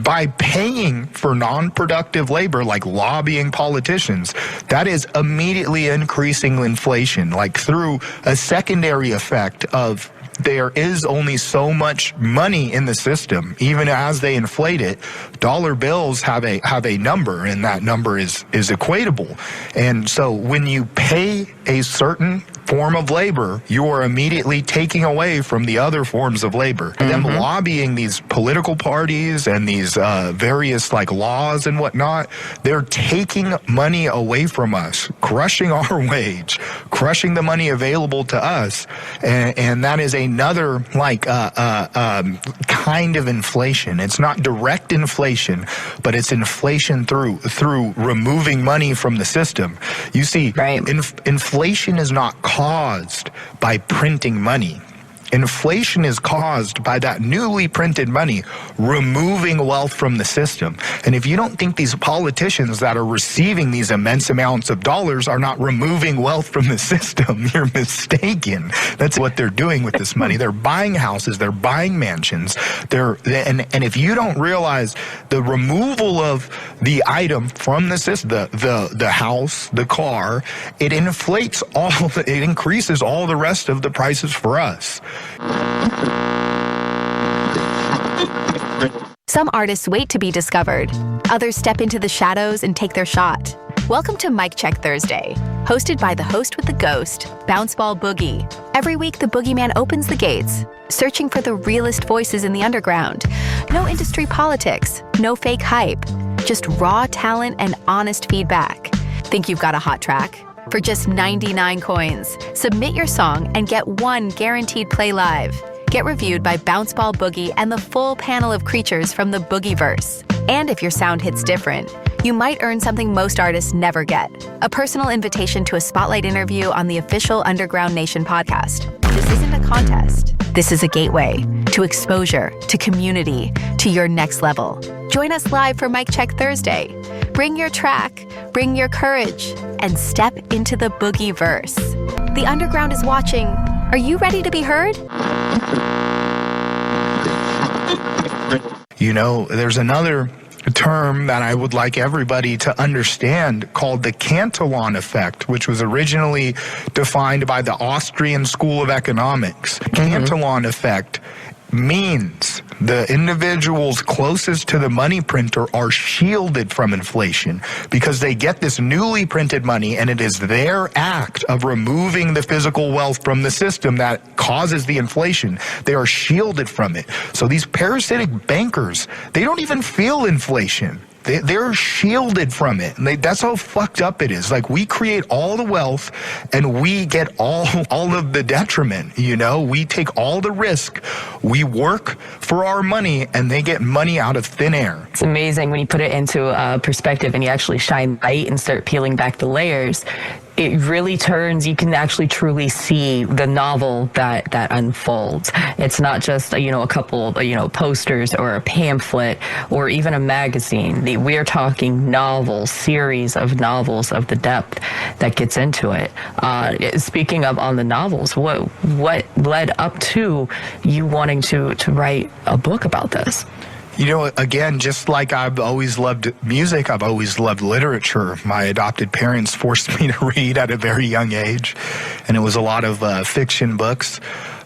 by paying for non-productive labor, like lobbying politicians, that is immediately increasing inflation, like through a secondary effect of there is only so much money in the system. Even as they inflate it, dollar bills have a number, and that number is equatable. And so when you pay a certain form of labor, you are immediately taking away from the other forms of labor. Them lobbying these political parties and these various like laws and whatnot, they're taking money away from us, crushing our wage, crushing the money available to us, and that is another like kind of inflation. It's not direct inflation, but it's inflation through removing money from the system. You see, inflation is not caused by printing money. Inflation is caused by that newly printed money removing wealth from the system. And if you don't think these politicians that are receiving these immense amounts of dollars are not removing wealth from the system, you're mistaken. That's what they're doing with this money. They're buying houses, they're buying mansions. And if you don't realize the removal of the item from the system, the house, the car, it inflates it increases all the rest of the prices for us. Some artists wait to be discovered. Others step into the shadows and take their shot. Welcome to Mic Check Thursday, hosted by the host with the ghost, Bounceball Boogie. Every week, the boogeyman opens the gates, searching for the realest voices in the underground. No industry politics, no fake hype, just raw talent and honest feedback. Think you've got a hot track? For just 99 coins, submit your song and get one guaranteed play live. Get reviewed by Bounceball Boogie and the full panel of creatures from the Boogieverse. And if your sound hits different, you might earn something most artists never get: a personal invitation to a spotlight interview on the official Underground Nation podcast. This isn't a contest. This is a gateway to exposure, to community, to your next level. Join us live for Mic Check Thursday. Bring your track, bring your courage, and step into the Boogieverse. The Underground is watching. Are you ready to be heard? You know, there's another term that I would like everybody to understand called the Cantillon effect, which was originally defined by the Austrian School of Economics. Cantillon effect means the individuals closest to the money printer are shielded from inflation because they get this newly printed money, and it is their act of removing the physical wealth from the system that causes the inflation. They are shielded from it. So these parasitic bankers, they don't even feel inflation. They're shielded from it. That's how fucked up it is. Like, we create all the wealth and we get all of the detriment, you know? We take all the risk. We work for our money and they get money out of thin air. It's amazing when you put it into perspective and you actually shine light and start peeling back the layers. it really turns, you can actually truly see the novel that unfolds. It's not just, a couple, posters or a pamphlet or even a magazine. We are talking novels, series of novels of the depth that gets into it. Speaking of on the novels, what led up to you wanting to write a book about this? Again, just like I've always loved music, I've always loved literature. My adopted parents forced me to read at a very young age, and it was a lot of fiction books.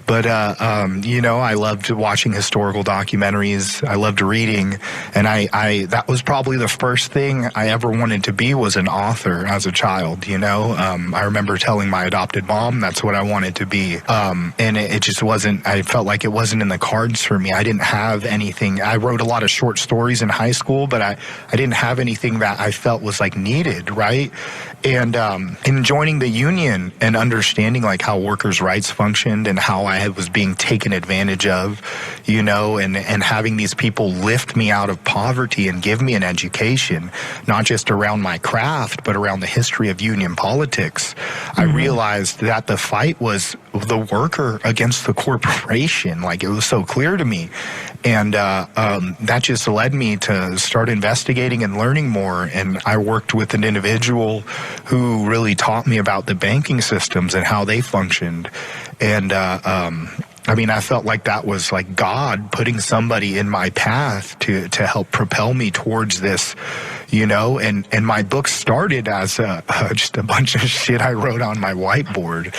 But, I loved watching historical documentaries. I loved reading. And that was probably the first thing I ever wanted to be, was an author as a child, I remember telling my adopted mom that's what I wanted to be. And it just wasn't, I felt like it wasn't in the cards for me. I didn't have anything. I wrote a lot of short stories in high school, but I didn't have anything that I felt was like needed, right? And in joining the union and understanding like how workers' rights functioned and how I was being taken advantage of, and having these people lift me out of poverty and give me an education, not just around my craft, but around the history of union politics, I realized that the fight was the worker against the corporation. Like, it was so clear to me. And that just led me to start investigating and learning more. And I worked with an individual who really taught me about the banking systems and how they functioned. And I felt like that was like God putting somebody in my path to help propel me towards this, and my book started as just a bunch of shit I wrote on my whiteboard,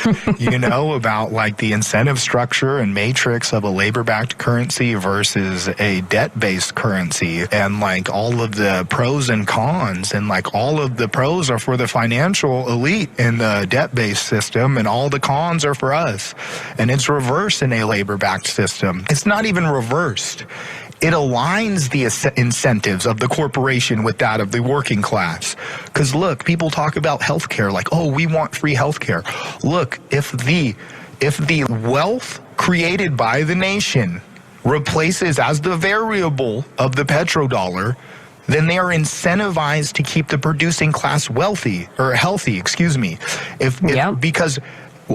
about like the incentive structure and matrix of a labor-backed currency versus a debt-based currency, and like all of the pros and cons, and like all of the pros are for the financial elite in the debt-based system, and all the cons are for us. And it's reversed in a labor-backed system. It's not even reversed. It aligns the incentives of the corporation with that of the working class. Because look, people talk about healthcare like, oh, we want free healthcare. Look, if the wealth created by the nation replaces as the variable of the petrodollar, then they are incentivized to keep the producing class healthy. Because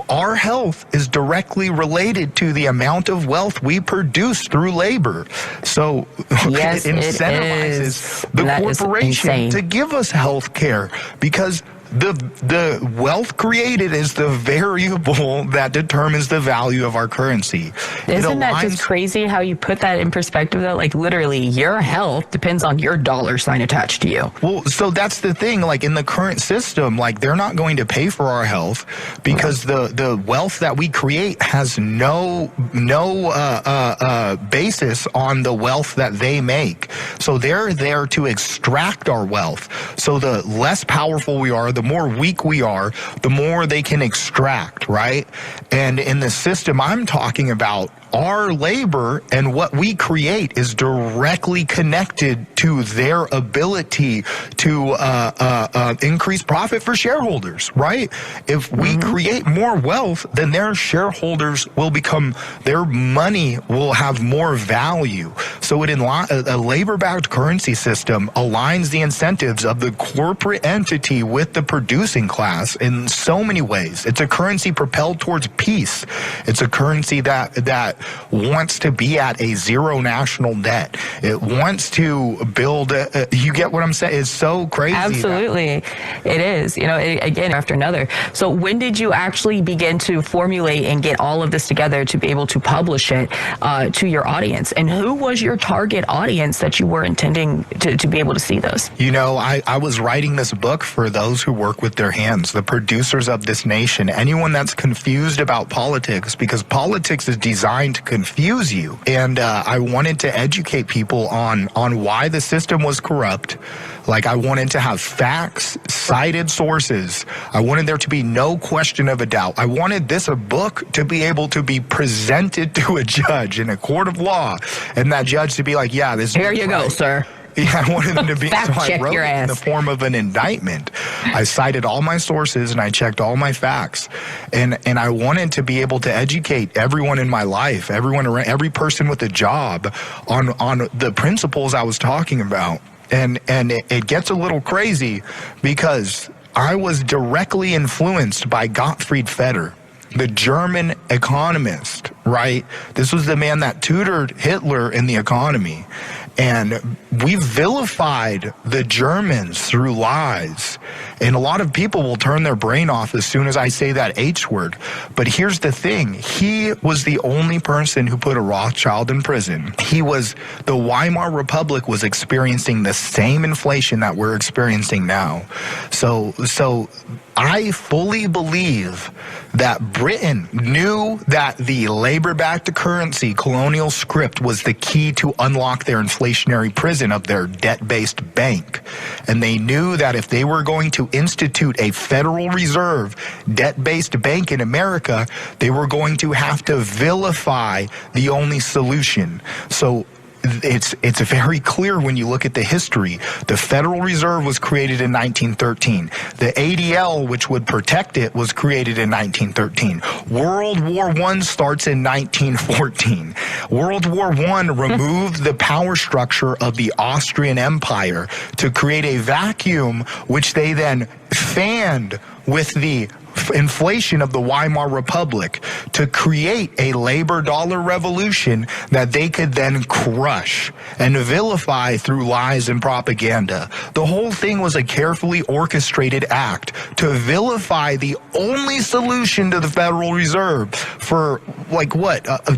our health is directly related to the amount of wealth we produce through labor. So yes, it incentivizes the corporation to give us health care, because the wealth created is the variable that determines the value of our currency. Isn't that just crazy how you put that in perspective, though? Like, literally, your health depends on your dollar sign attached to you. Well, so that's the thing. Like, in the current system, like, they're not going to pay for our health because the wealth that we create has no basis on the wealth that they make. So they're there to extract our wealth. So the less powerful we are, the more weak we are, the more they can extract, right? And in the system I'm talking about, our labor and what we create is directly connected to their ability to increase profit for shareholders, right? If we create more wealth, then their shareholders will their money will have more value. So a labor-backed currency system aligns the incentives of the corporate entity with the producing class in so many ways. It's a currency propelled towards peace. It's a currency that wants to be at a zero national debt. It wants to build, you get what I'm saying? It's so crazy. Absolutely. It is, again, after another. So when did you actually begin to formulate and get all of this together to be able to publish it to your audience? And who was your target audience that you were intending to be able to see this? I was writing this book for those who work with their hands, the producers of this nation, anyone that's confused about politics, because politics is designed to confuse you. And I wanted to educate people on why the system was corrupt. Like, I wanted to have facts, cited sources. I wanted there to be no question of a doubt. I wanted a book to be able to be presented to a judge in a court of law, and that judge to be like, yeah, this Here you go, sir. Yeah, I wanted them to be, so I wrote your ass in the form of an indictment. I cited all my sources and I checked all my facts. And I wanted to be able to educate everyone in my life, every person with a job on the principles I was talking about. And it gets a little crazy because I was directly influenced by Gottfried Feder, the German economist, right? This was the man that tutored Hitler in the economy. And we vilified the Germans through lies. And a lot of people will turn their brain off as soon as I say that H word. But here's the thing. He was the only person who put a Rothschild in prison. The Weimar Republic was experiencing the same inflation that we're experiencing now. So I fully believe that Britain knew that the labor-backed currency colonial script was the key to unlock their inflationary prison of their debt-based bank. And they knew that if they were going to institute a Federal Reserve debt-based bank in America, they were going to have to vilify the only solution. So it's very clear when you look at the history. The Federal Reserve was created in 1913. The ADL, which would protect it, was created in 1913. World War I starts in 1914. World War I removed the power structure of the Austrian Empire to create a vacuum, which they then fanned with the inflation of the Weimar Republic to create a labor dollar revolution that they could then crush and vilify through lies and propaganda. The whole thing was a carefully orchestrated act to vilify the only solution to the Federal Reserve for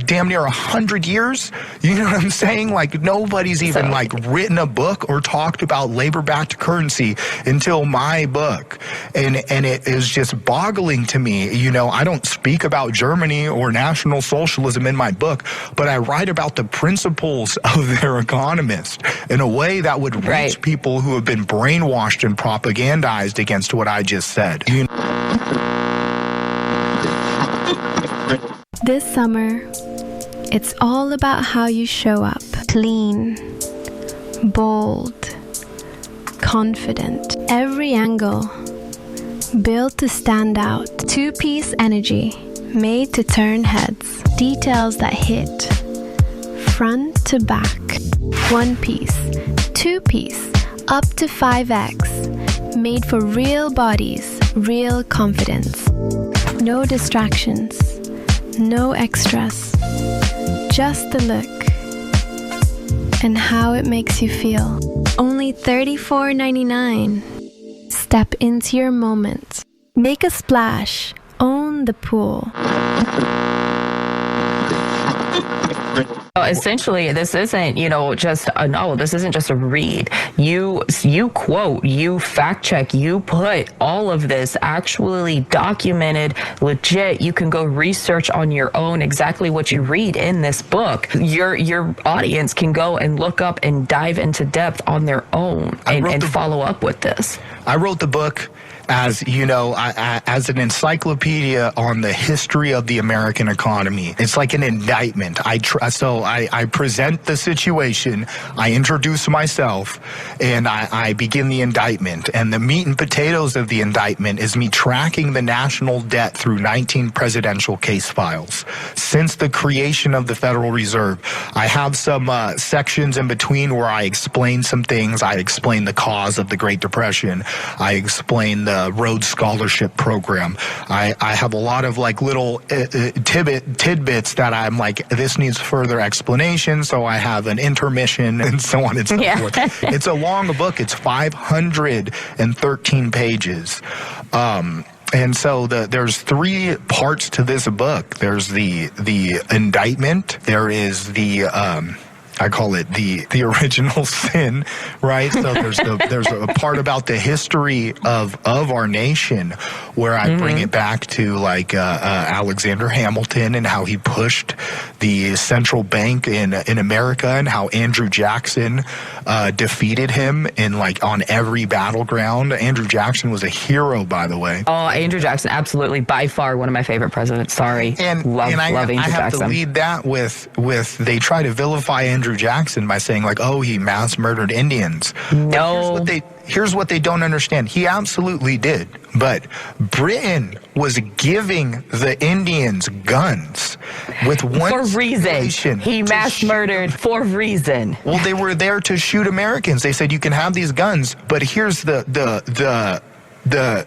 damn near 100 years. You know what I'm saying? Like nobody's even written a book or talked about labor-backed currency until my book. And it is just boggling to me. You know, I don't speak about Germany or National Socialism in my book, but I write about the principles of their economists in a way that would reach people who have been brainwashed and propagandized against what I just said. This summer, it's all about how you show up. Clean, bold, confident, every angle. Built to stand out. Two-piece energy, made to turn heads. Details that hit. Front to back. One piece, two-piece, up to 5X. Made for real bodies, real confidence. No distractions, no extras. Just the look and how it makes you feel. Only $34.99. Step into your moment. Make a splash. Own the pool. Essentially, this isn't, just a novel. This isn't just a read. You quote, you fact check, you put all of this actually documented, legit. You can go research on your own exactly what you read in this book. Your audience can go and look up and dive into depth on their own and follow up with this. I wrote the book as, as an encyclopedia on the history of the American economy. It's like an indictment. I present the situation, I introduce myself, and I begin the indictment. And the meat and potatoes of the indictment is me tracking the national debt through 19 presidential case files. Since the creation of the Federal Reserve, I have some sections in between where I explain some things. I explain the cause of the Great Depression. I explain the Rhodes Scholarship Program. I have a lot of little tidbits that I'm like, this needs further explanation, so I have an intermission and so on and so forth. It's a long book. It's 513 pages. And so there's three parts to this book. There's the indictment. There is the I call it the original sin, right? So there's a part about the history of our nation where I bring it back to Alexander Hamilton and how he pushed the central bank in America and how Andrew Jackson defeated him in on every battleground. Andrew Jackson was a hero, by the way. Oh, Andrew Jackson, absolutely, by far one of my favorite presidents. Sorry, love Andrew Jackson. I have to lead that with they try to vilify Andrew Jackson by saying he mass murdered Indians. No. Here's what they don't understand. He absolutely did. But Britain was giving the Indians guns with one for reason. He mass murdered for reason. Well, they were there to shoot Americans. They said you can have these guns, but here's the the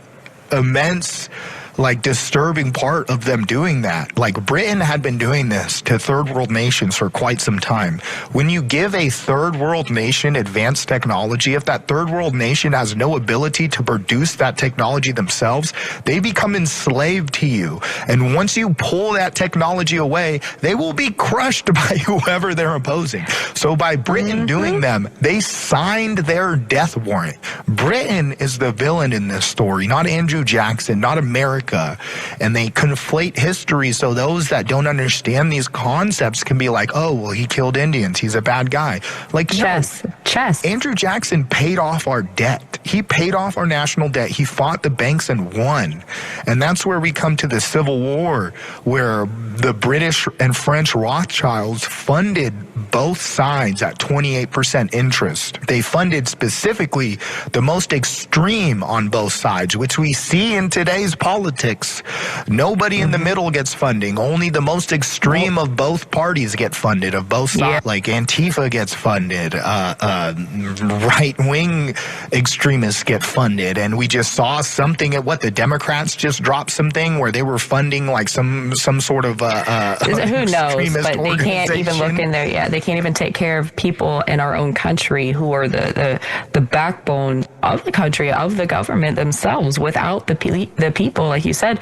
immense, like, disturbing part of them doing that. Like, Britain had been doing this to third world nations for quite some time. When you give a third world nation advanced technology, if that third world nation has no ability to produce that technology themselves, they become enslaved to you. And once you pull that technology away, they will be crushed by whoever they're opposing. So by Britain doing them, they signed their death warrant. Britain is the villain in this story, not Andrew Jackson, not America. And they conflate history so those that don't understand these concepts can be like, oh, well, he killed Indians, he's a bad guy. Like, chess. Andrew Jackson paid off our debt. He paid off our national debt. He fought the banks and won. And that's where we come to the Civil War, where the British and French Rothschilds funded both sides at 28% interest. They funded specifically the most extreme on both sides, which we see in today's politics. Nobody in the middle gets funding. Only the most extreme of both parties get funded, of both sides. Yeah. Like Antifa gets funded. Right-wing extremists get funded. And we just saw something at the Democrats just dropped something where they were funding like some sort of who knows, but they can't even look in there. Yeah, they can't even take care of people in our own country who are the backbone of the country, of the government themselves. Without the people, like you said,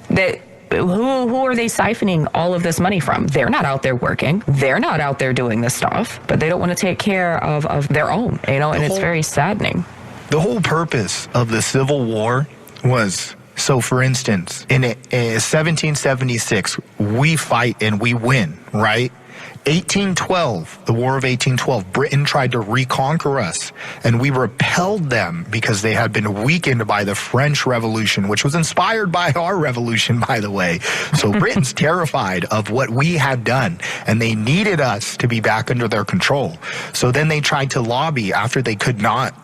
that who are they siphoning all of this money from? They're not out there working. They're not out there doing this stuff, but they don't want to take care of their own, and it's very saddening. The whole purpose of the Civil War was, so for instance, in 1776, we fight and we win, right? 1812, the War of 1812, Britain tried to reconquer us, and we repelled them because they had been weakened by the French Revolution, which was inspired by our revolution, by the way. So Britain's terrified of what we had done, and they needed us to be back under their control. So then they tried to lobby, after they could not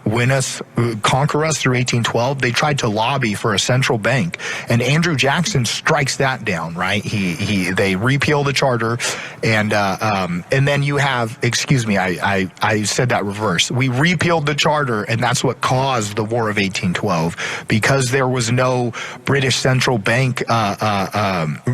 conquer us through 1812, they tried to lobby for a central bank, and Andrew Jackson strikes that down, right? They repeal the charter, and then you have, excuse me, I said that reverse. We repealed the charter, and that's what caused the War of 1812, because there was no British central bank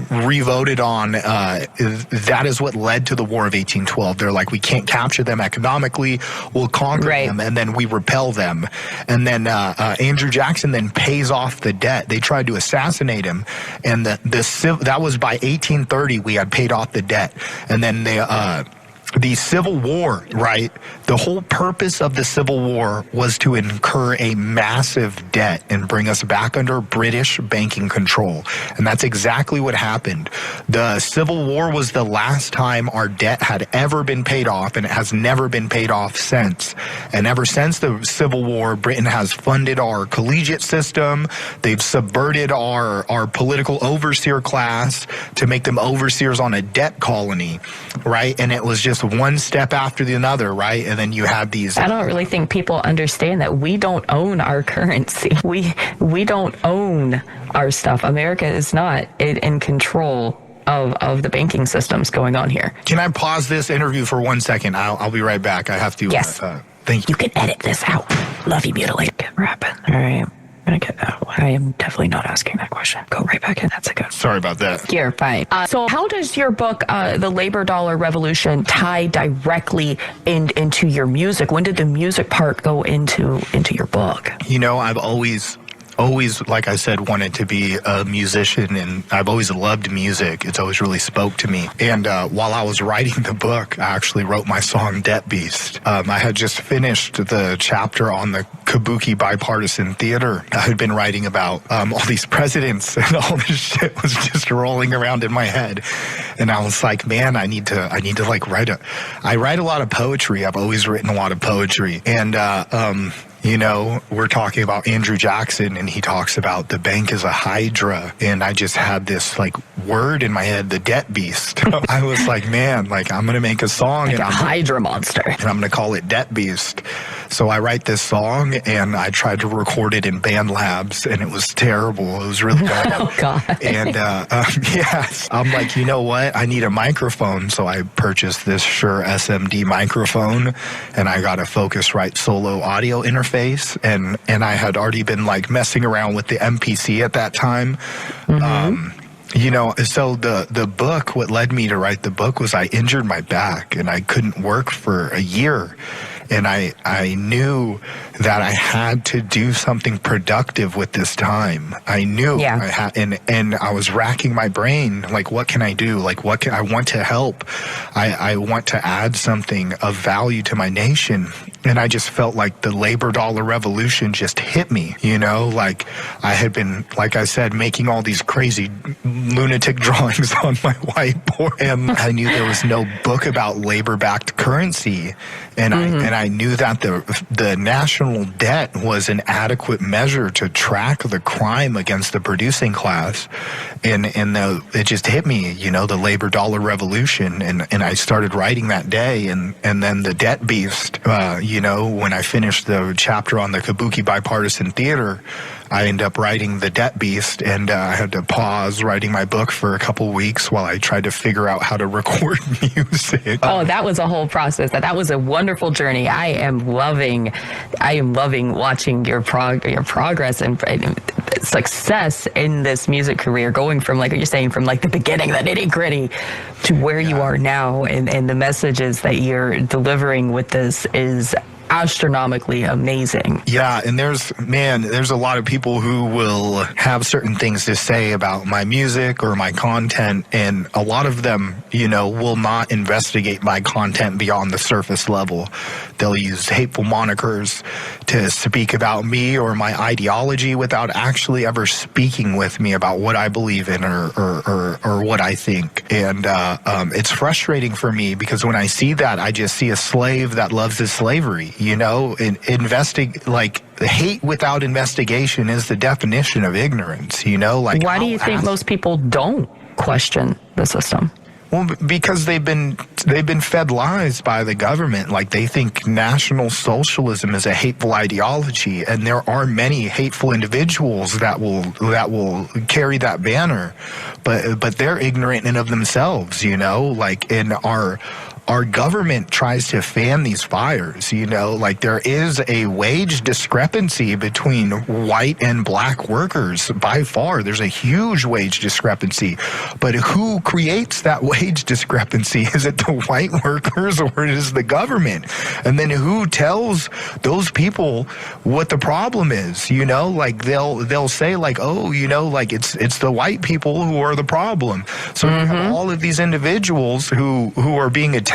revoted on. That is what led to the War of 1812. They're like, we can't capture them economically, we'll conquer them, and then we repel them. And then Andrew Jackson then pays off the debt. They tried to assassinate him, and that was by 1830 we had paid off the debt. And then the Civil War, right? The whole purpose of the Civil War was to incur a massive debt and bring us back under British banking control. And that's exactly what happened. The Civil War was the last time our debt had ever been paid off, and it has never been paid off since. And ever since the Civil War, Britain has funded our collegiate system. They've subverted our political overseer class to make them overseers on a debt colony, right? And it was just one step after the other, right? And then you have these. I don't really think people understand that we don't own our currency. We don't own our stuff. America is not in control of the banking systems going on here. Can I pause this interview for 1 second? I'll be right back. I have to. Yes. Thank you. You can edit this out. Love you, mutilate. Get rapping. All right. I'm gonna get out. I am definitely not asking that question. Go right back in. That's a good. Sorry about that. You're fine. So how does your book, The Labor Dollar Revolution, tie directly into your music? When did the music part go into your book? I've always, like I said, wanted to be a musician, and I've always loved music. It's always really spoke to me. And while I was writing the book, I actually wrote my song Debt Beast. I had just finished the chapter on the Kabuki bipartisan theater. I had been writing about all these presidents, and all this shit was just rolling around in my head. And I was like, man, I need to like I write a lot of poetry. I've always written a lot of poetry. And we're talking about Andrew Jackson, and he talks about the bank is a hydra. And I just had this like word in my head, the debt beast. I was like, man, like I'm going to make a song. Like a hydra monster. And I'm going to call it Debt Beast. So I write this song, and I tried to record it in Band Labs, and it was terrible. It was really bad. Oh, God. And yes, I'm like, you know what? I need a microphone. So I purchased this Shure SMD microphone, and I got a Focusrite Solo audio interface, and I had already been like messing around with the MPC at that time. You know, so the book, what led me to write the book was I injured my back, and I couldn't work for a year. And I knew that I had to do something productive with this time. I knew I had, and I was racking my brain, like, what can I do? Like, what can I want to help? I want to add something of value to my nation. And I just felt like the labor dollar revolution just hit me, you know, like I had been, like I said, making all these crazy lunatic drawings on my whiteboard. And I knew there was no book about labor-backed currency. And I knew that the national debt was an adequate measure to track the crime against the producing class. And it just hit me, you know, the labor dollar revolution. And I started writing that day. And then the debt beast, you know, when I finished the chapter on the Kabuki bipartisan theater, I ended up writing The Debt Beast, and I had to pause writing my book for a couple weeks while I tried to figure out how to record music. Oh, that was a whole process. That was a wonderful journey. I am loving watching your progress and success in this music career, going from, like you're saying, from like the beginning, the nitty gritty, to where you are now, and the messages that you're delivering with this is astronomically amazing. Yeah, and there's a lot of people who will have certain things to say about my music or my content, and a lot of them, you know, will not investigate my content beyond the surface level. They'll use hateful monikers to speak about me or my ideology without actually ever speaking with me about what I believe in or what I think. And it's frustrating for me, because when I see that, I just see a slave that loves his slavery. You know, hate without investigation is the definition of ignorance. You know, like, why do you think most people don't question the system? Well, because they've been fed lies by the government. Like, they think National Socialism is a hateful ideology, and there are many hateful individuals that will carry that banner, but they're ignorant in of themselves. You know, like, in our government tries to fan these fires, you know, like there is a wage discrepancy between white and black workers. By far, there's a huge wage discrepancy. But who creates that wage discrepancy? Is it the white workers, or is it the government? And then who tells those people what the problem is? You know, like they'll say, like, oh, you know, like it's the white people who are the problem. So you have all of these individuals who are being attacked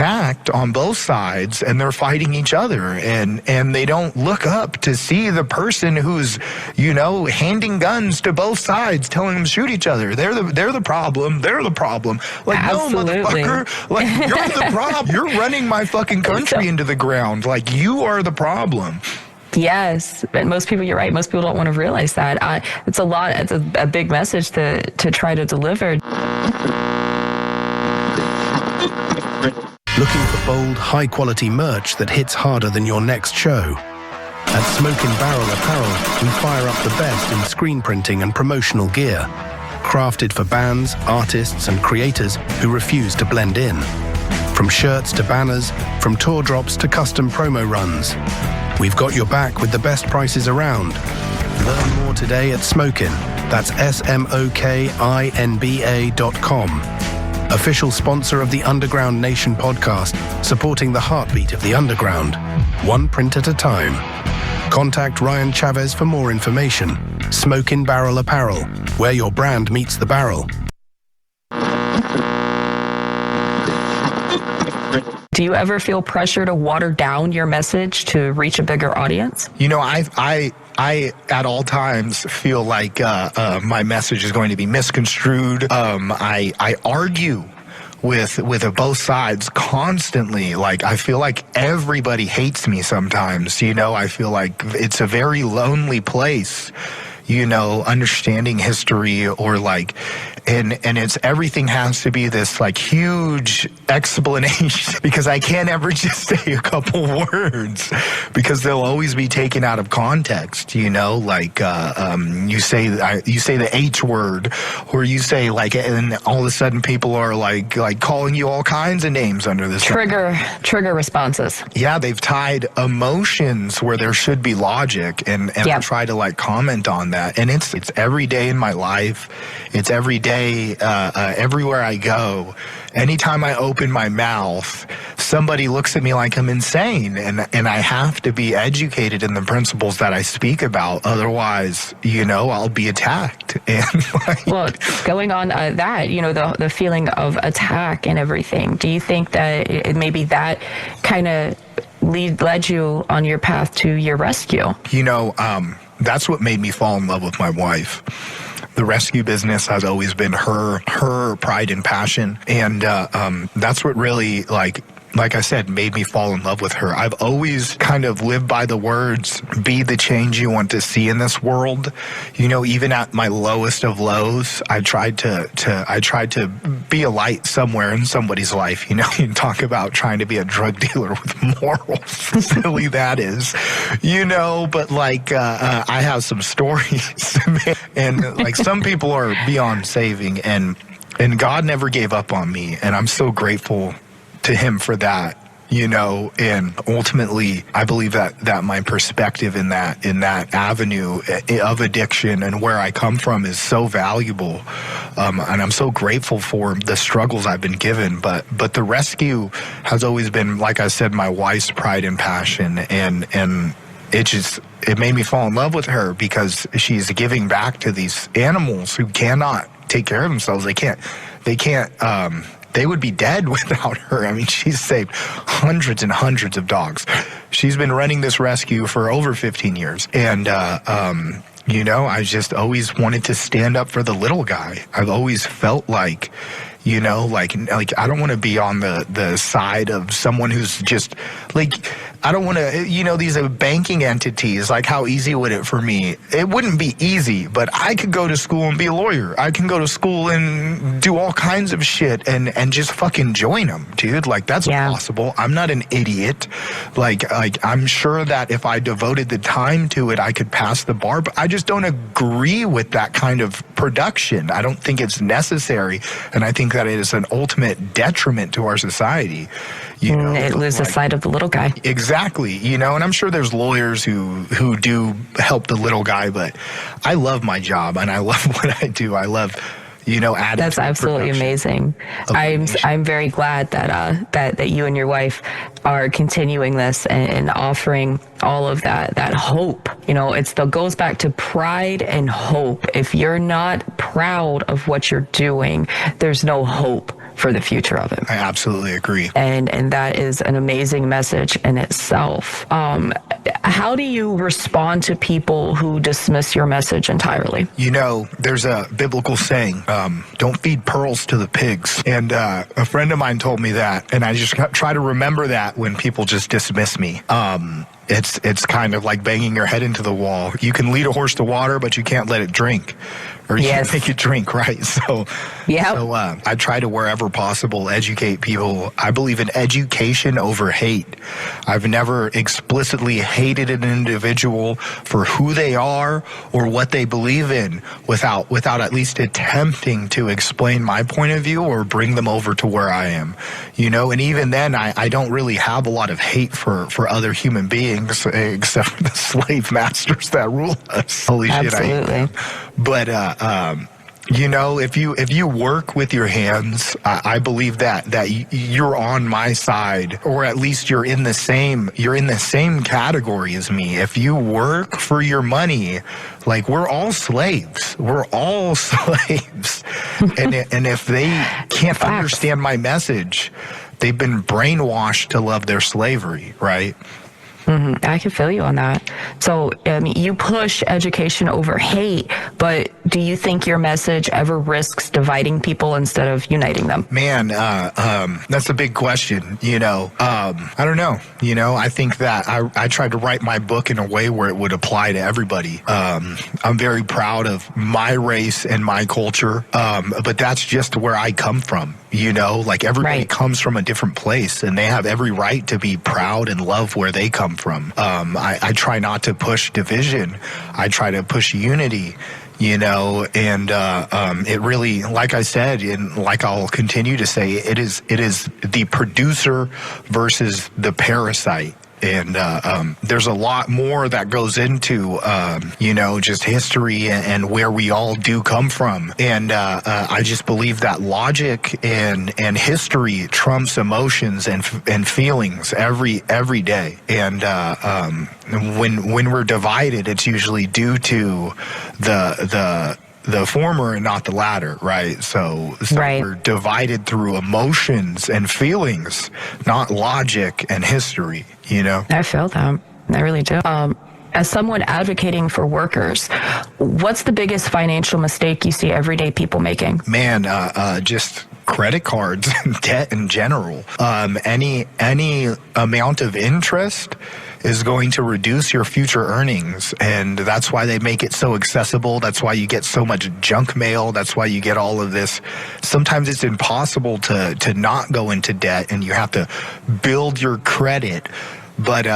on both sides, and they're fighting each other, and they don't look up to see the person who's, you know, handing guns to both sides, telling them to shoot each other. They're the problem. They're the problem. Like, absolutely. No, motherfucker. Like, you're the problem. You're running my fucking country into the ground. Like, you are the problem. Yes, but most people, you're right, most people don't want to realize that. It's a big message to try to deliver. Looking for bold, high-quality merch that hits harder than your next show? At Smokin' Barrel Apparel, we fire up the best in screen printing and promotional gear, crafted for bands, artists, and creators who refuse to blend in. From shirts to banners, from tour drops to custom promo runs, we've got your back with the best prices around. Learn more today at Smokin'. That's SMOKINBA.com. Official sponsor of the Underground Nation podcast, supporting the heartbeat of the underground, one print at a time. Contact Ryan Chavez for more information. Smokin' Barrel Apparel, where your brand meets the barrel. Do you ever feel pressure to water down your message to reach a bigger audience? You know, I at all times feel like my message is going to be misconstrued. I argue with both sides constantly. Like, I feel like everybody hates me sometimes. You know, I feel like it's a very lonely place, you know, understanding history, or like, and it's everything has to be this like huge explanation because I can't ever just say a couple words because they'll always be taken out of context, you know, like you say the H word, or you say like, and all of a sudden people are like calling you all kinds of names under this trigger responses. Yeah, they've tied emotions where there should be logic, and I try to like comment on that, and it's every day in my life. It's every day, everywhere I go. Anytime I open my mouth, somebody looks at me like I'm insane, and I have to be educated in the principles that I speak about. Otherwise, you know, I'll be attacked. And well, going on that, you know, the feeling of attack and everything. Do you think that maybe that kind of led you on your path to your rescue? You know, that's what made me fall in love with my wife. The rescue business has always been her pride and passion, and that's what really, like I said, made me fall in love with her. I've always kind of lived by the words, be the change you want to see in this world. You know, even at my lowest of lows, I tried to be a light somewhere in somebody's life. You know, you talk about trying to be a drug dealer with morals, silly that is, you know, but like, I have some stories, and like some people are beyond saving, and God never gave up on me, and I'm so grateful to him for that, you know, and ultimately I believe that my perspective in that avenue of addiction and where I come from is so valuable, and I'm so grateful for the struggles I've been given, but the rescue has always been, like I said, my wife's pride and passion, and it made me fall in love with her because she's giving back to these animals who cannot take care of themselves. They would be dead without her. I mean, she's saved hundreds and hundreds of dogs. She's been running this rescue for over 15 years. And, you know, I just always wanted to stand up for the little guy. I've always felt like, you know, like I don't want to be on the side of someone who's just like, I don't want to, you know, these are banking entities. Like, how easy would it for me? It wouldn't be easy, but I could go to school and be a lawyer. I can go to school and do all kinds of shit and just fucking join them, dude. Like, that's possible. I'm not an idiot. Like I'm sure that if I devoted the time to it, I could pass the bar, but I just don't agree with that kind of production. I don't think it's necessary, and I think that it is an ultimate detriment to our society. You know, it loses sight of the little guy. Exactly. You know, and I'm sure there's lawyers who do help the little guy, but I love my job and I love what I do. I love, you know, adding. That's absolutely amazing. I'm very glad that you and your wife are continuing this and offering all of that hope. You know, goes back to pride and hope. If you're not proud of what you're doing, there's no hope for the future of it. I absolutely agree. And that is an amazing message in itself. How do you respond to people who dismiss your message entirely? You know, there's a biblical saying, don't feed pearls to the pigs. And a friend of mine told me that, and I just try to remember that when people just dismiss me. It's kind of like banging your head into the wall. You can lead a horse to water, but you can't let it drink. Or you can't make it drink, right? So I try to, wherever possible, educate people. I believe in education over hate. I've never explicitly hated an individual for who they are or what they believe in without at least attempting to explain my point of view or bring them over to where I am. You know, and even then, I don't really have a lot of hate for other human beings except for the slave masters that rule us. Holy shit, I hate them. But you know, if you work with your hands, I believe that you're on my side, or at least you're in the same category as me. If you work for your money, like, we're all slaves. We're all slaves. and if they can't understand my message, they've been brainwashed to love their slavery, right? Mm-hmm. I can feel you on that. So you push education over hate, but do you think your message ever risks dividing people instead of uniting them? Man, that's a big question. I don't know. I think that I tried to write my book in a way where it would apply to everybody. I'm very proud of my race and my culture, but that's just where I come from. Like everybody comes from a different place, and they have every right to be proud and love where they come from. I try not to push division. I try to push unity. And it really, like I said, and like I'll continue to say, it is the producer versus the parasite. And there's a lot more that goes into, just history and where we all do come from. And I just believe that logic and history trumps emotions and feelings every day. And when we're divided, it's usually due to the former and not the latter, right? So we're divided through emotions and feelings, not logic and history, I feel that. I really do. As someone advocating for workers, what's the biggest financial mistake you see everyday people making? Man, just credit cards and debt in general. Any amount of interest is going to reduce your future earnings, and that's why they make it so accessible. That's why you get so much junk mail. That's why you get all of this. Sometimes it's impossible to not go into debt, and you have to build your credit. But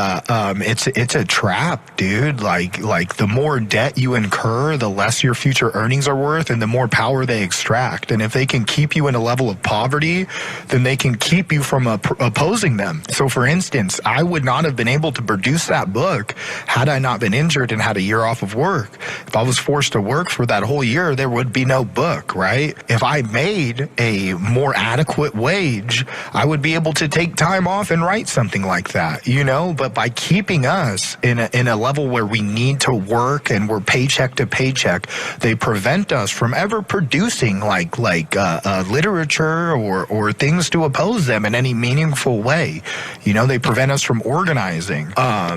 it's a trap, dude. Like the more debt you incur, the less your future earnings are worth, and the more power they extract. And if they can keep you in a level of poverty, then they can keep you from opposing them. So, for instance, I would not have been able to produce that book had I not been injured and had a year off of work. If I was forced to work for that whole year, there would be no book, right? If I made a more adequate wage, I would be able to take time off and write something like that, But by keeping us in a level where we need to work and we're paycheck to paycheck, they prevent us from ever producing like literature or things to oppose them in any meaningful way. They prevent us from organizing. I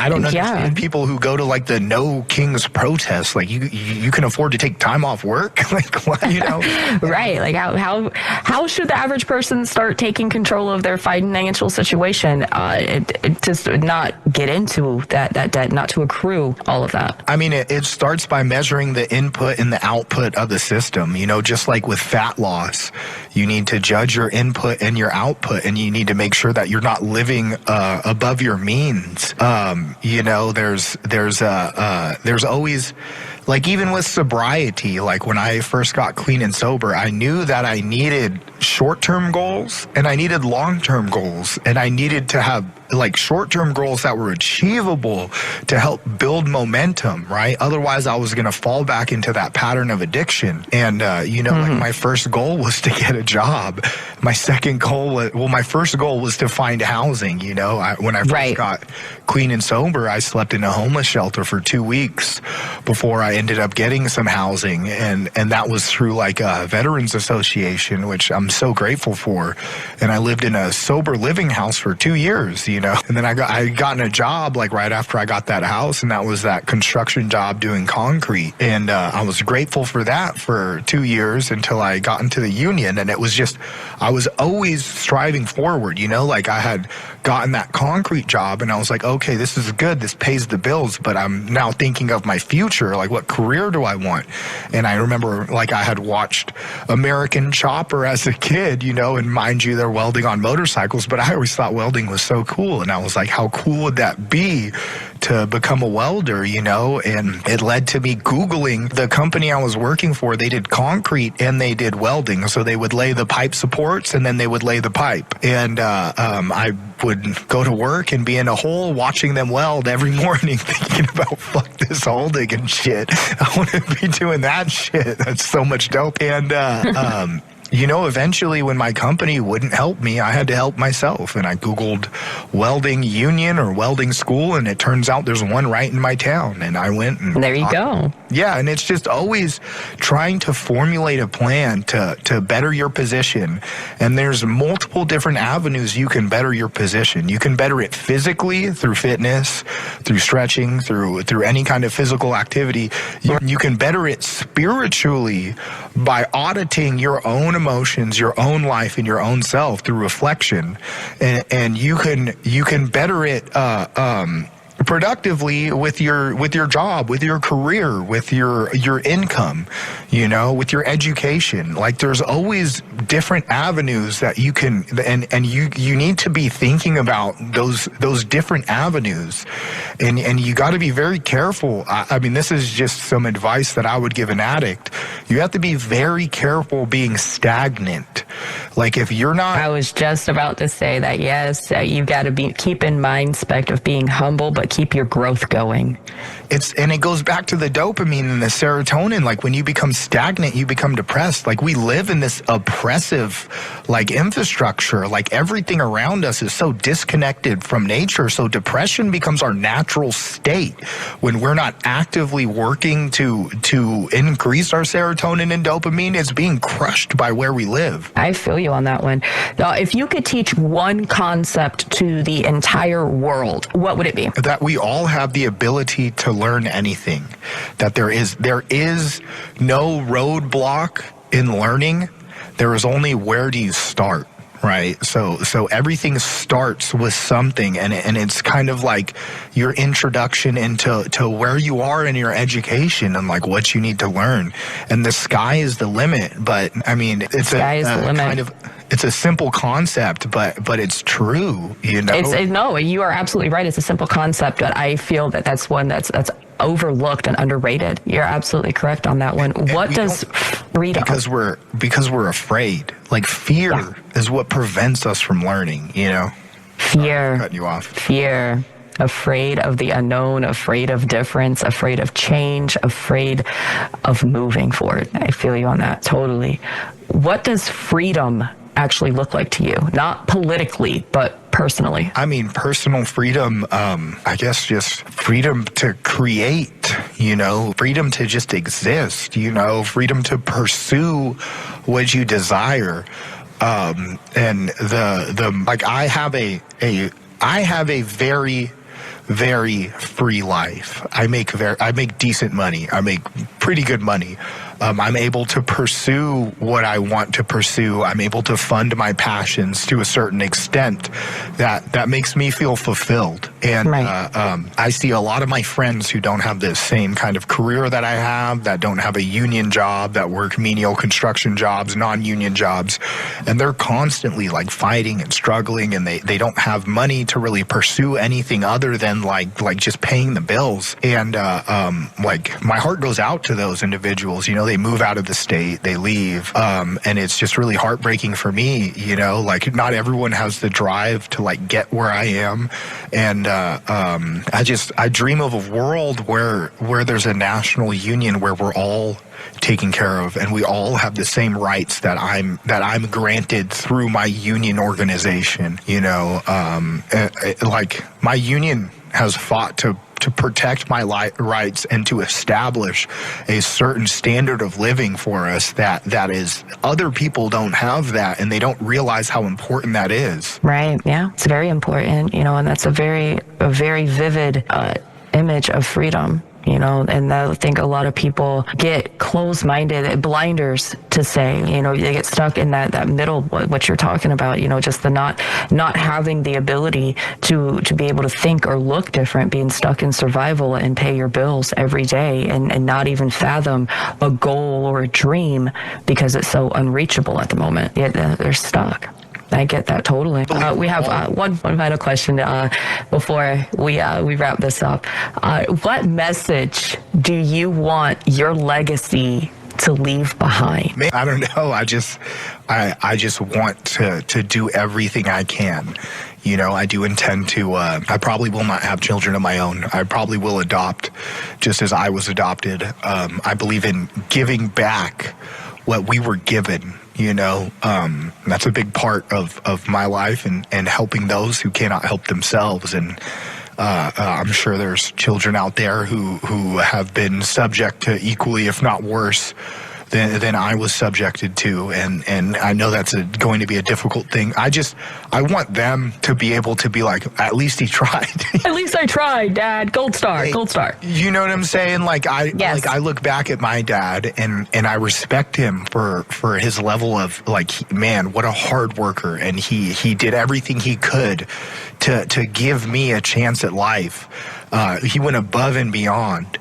don't understand people who go to like the No Kings protests. Like you can afford to take time off work. Like what, Right. Like how should the average person start taking control of their financial situation? Just not get into that debt, not to accrue all of that. I mean, it starts by measuring the input and the output of the system. Just like with fat loss, you need to judge your input and your output, and you need to make sure that you're not living above your means. There's always, like even with sobriety, like when I first got clean and sober, I knew that I needed short-term goals and I needed long-term goals, and I needed to have like short-term goals that were achievable to help build momentum, right? Otherwise, I was going to fall back into that pattern of addiction. And, like my first goal was to get a job. My second goal was, my first goal was to find housing. When I first got clean and sober, I slept in a homeless shelter for 2 weeks before I ended up getting some housing. And that was through like a Veterans Association, which I'm so grateful for. And I lived in a sober living house for 2 years, and then I gotten a job like right after I got that house, and that was that construction job doing concrete. And I was grateful for that for 2 years until I got into the union. And it was just, I was always striving forward, like I had gotten that concrete job and I was like, okay, this is good. This pays the bills, but I'm now thinking of my future. Like, what career do I want? And I remember like I had watched American Chopper as a kid, and mind you, they're welding on motorcycles, but I always thought welding was so cool. And I was like, how cool would that be to become a welder, And it led to me Googling the company I was working for. They did concrete and they did welding. So they would lay the pipe supports and then they would lay the pipe. And I would go to work and be in a hole watching them weld every morning thinking about fuck this holding and shit. I want to be doing that shit. That's so much dope. And eventually when my company wouldn't help me, I had to help myself. And I Googled welding union or welding school, and it turns out there's one right in my town. And I went and... There you go. Yeah, and it's just always trying to formulate a plan to better your position. And there's multiple different avenues you can better your position. You can better it physically through fitness, through stretching, through any kind of physical activity. You can better it spiritually by auditing your own emotions, your own life, and your own self through reflection. And you can better it productively with your job, with your career, with your income, with your education. Like, there's always different avenues that you can, and you need to be thinking about those different avenues, and you got to be very careful. I mean, this is just some advice that I would give an addict. You have to be very careful being stagnant. Like, if you're not... I was just about to say that, yes, you got to keep in mind aspect of being humble, but keep your growth going. And it goes back to the dopamine and the serotonin. Like, when you become stagnant, you become depressed. Like, we live in this oppressive, like, infrastructure. Like, everything around us is so disconnected from nature. So depression becomes our natural state when we're not actively working to increase our serotonin and dopamine. It's being crushed by where we live. I feel you on that one. Now, if you could teach one concept to the entire world, what would it be? That we all have the ability to learn anything. That there is no roadblock in learning. There is only where do you start, right? So everything starts with something, and it's kind of like your introduction to where you are in your education and like what you need to learn. And the sky is the limit, but I mean, it's it's a simple concept, but it's true, No, you are absolutely right. It's a simple concept, but I feel that that's one that's overlooked and underrated. You're absolutely correct on that one. And what does freedom? Because we're afraid. Like, fear is what prevents us from learning. Fear. Cutting you off. Fear. Afraid of the unknown, afraid of difference, afraid of change, afraid of moving forward. I feel you on that totally. What does freedom actually look like to you? Not politically, but personally. I mean, personal freedom, I guess just freedom to create, freedom to just exist, freedom to pursue what you desire. And I have a very, very free life. I make decent money. I make pretty good money. I'm able to pursue what I want to pursue. I'm able to fund my passions to a certain extent that makes me feel fulfilled. And I see a lot of my friends who don't have the same kind of career that I have, that don't have a union job, that work menial construction jobs, non-union jobs, and they're constantly like fighting and struggling, and they don't have money to really pursue anything other than like just paying the bills. And like, my heart goes out to those individuals. They move out of the state, they leave, and it's just really heartbreaking for me. Like, not everyone has the drive to like get where I am, and I dream of a world where there's a national union where we're all taken care of and we all have the same rights that I'm granted through my union organization. Like, my union has fought to protect my rights and to establish a certain standard of living for us that is, other people don't have that, and they don't realize how important that is. Right. Yeah. It's very important, and that's a very vivid image of freedom. And I think a lot of people get closed-minded, blinders to say, they get stuck in that middle, what you're talking about, just the not having the ability to be able to think or look different, being stuck in survival and pay your bills every day and not even fathom a goal or a dream because it's so unreachable at the moment. Yeah, they're stuck. I get that totally. We have one final question before we wrap this up. What message do you want your legacy to leave behind? I don't know. I just want to do everything I can. I do intend to, I probably will not have children of my own. I probably will adopt just as I was adopted. I believe in giving back what we were given. That's a big part of my life and helping those who cannot help themselves. And I'm sure there's children out there who have been subject to equally, if not worse, than I was subjected to, and I know that's going to be a difficult thing. I want them to be able to be like, at least he tried. At least I tried, Dad. Gold star, Hey, gold star. You know what I'm saying? Yes. I look back at my dad and I respect him for his level of man, what a hard worker, and he did everything he could to give me a chance at life. He went above and beyond.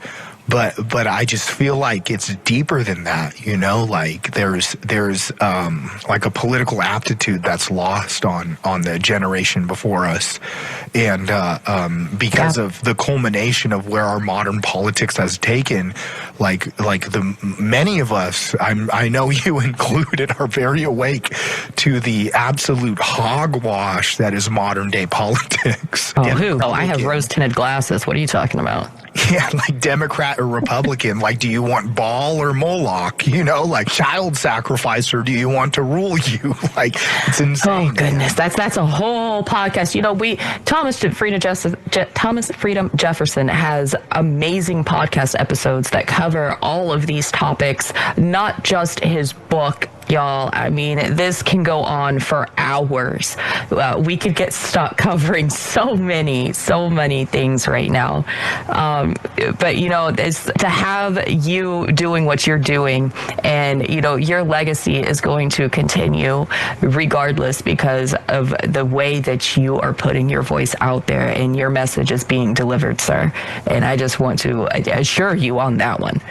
But I just feel like it's deeper than that, there's like a political aptitude that's lost on the generation before us. And because of the culmination of where our modern politics has taken, many of us, I know you included, are very awake to the absolute hogwash that is modern day politics. Oh, who? Oh, I have rose-tinted glasses. What are you talking about? Yeah, Democrat or Republican, do you want Baal or Moloch? Child sacrifice, or do you want to rule you? It's insane. Oh goodness, that's a whole podcast. Thomas Freedom Jefferson has amazing podcast episodes that cover all of these topics, not just his book. Y'all, I mean, this can go on for hours. We could get stuck covering so many things right now. But, to have you doing what you're doing, and, your legacy is going to continue regardless because of the way that you are putting your voice out there and your message is being delivered, sir. And I just want to assure you on that one.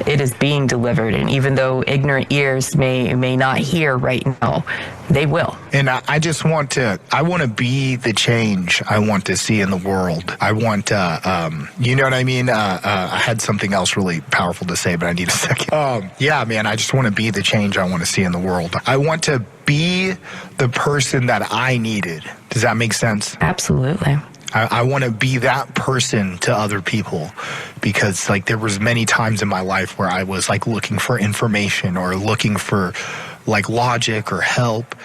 It is being delivered, and even though ignorant ears may not hear right now, they will. And I want to be the change I want to see in the world. I want, you know what I mean? I had something else really powerful to say, but I need a second. Yeah, man, I just want to be the change I want to see in the world. I want to be the person that I needed. Does that make sense? Absolutely. I want to be that person to other people, because there was many times in my life where I was looking for information or looking for logic or help.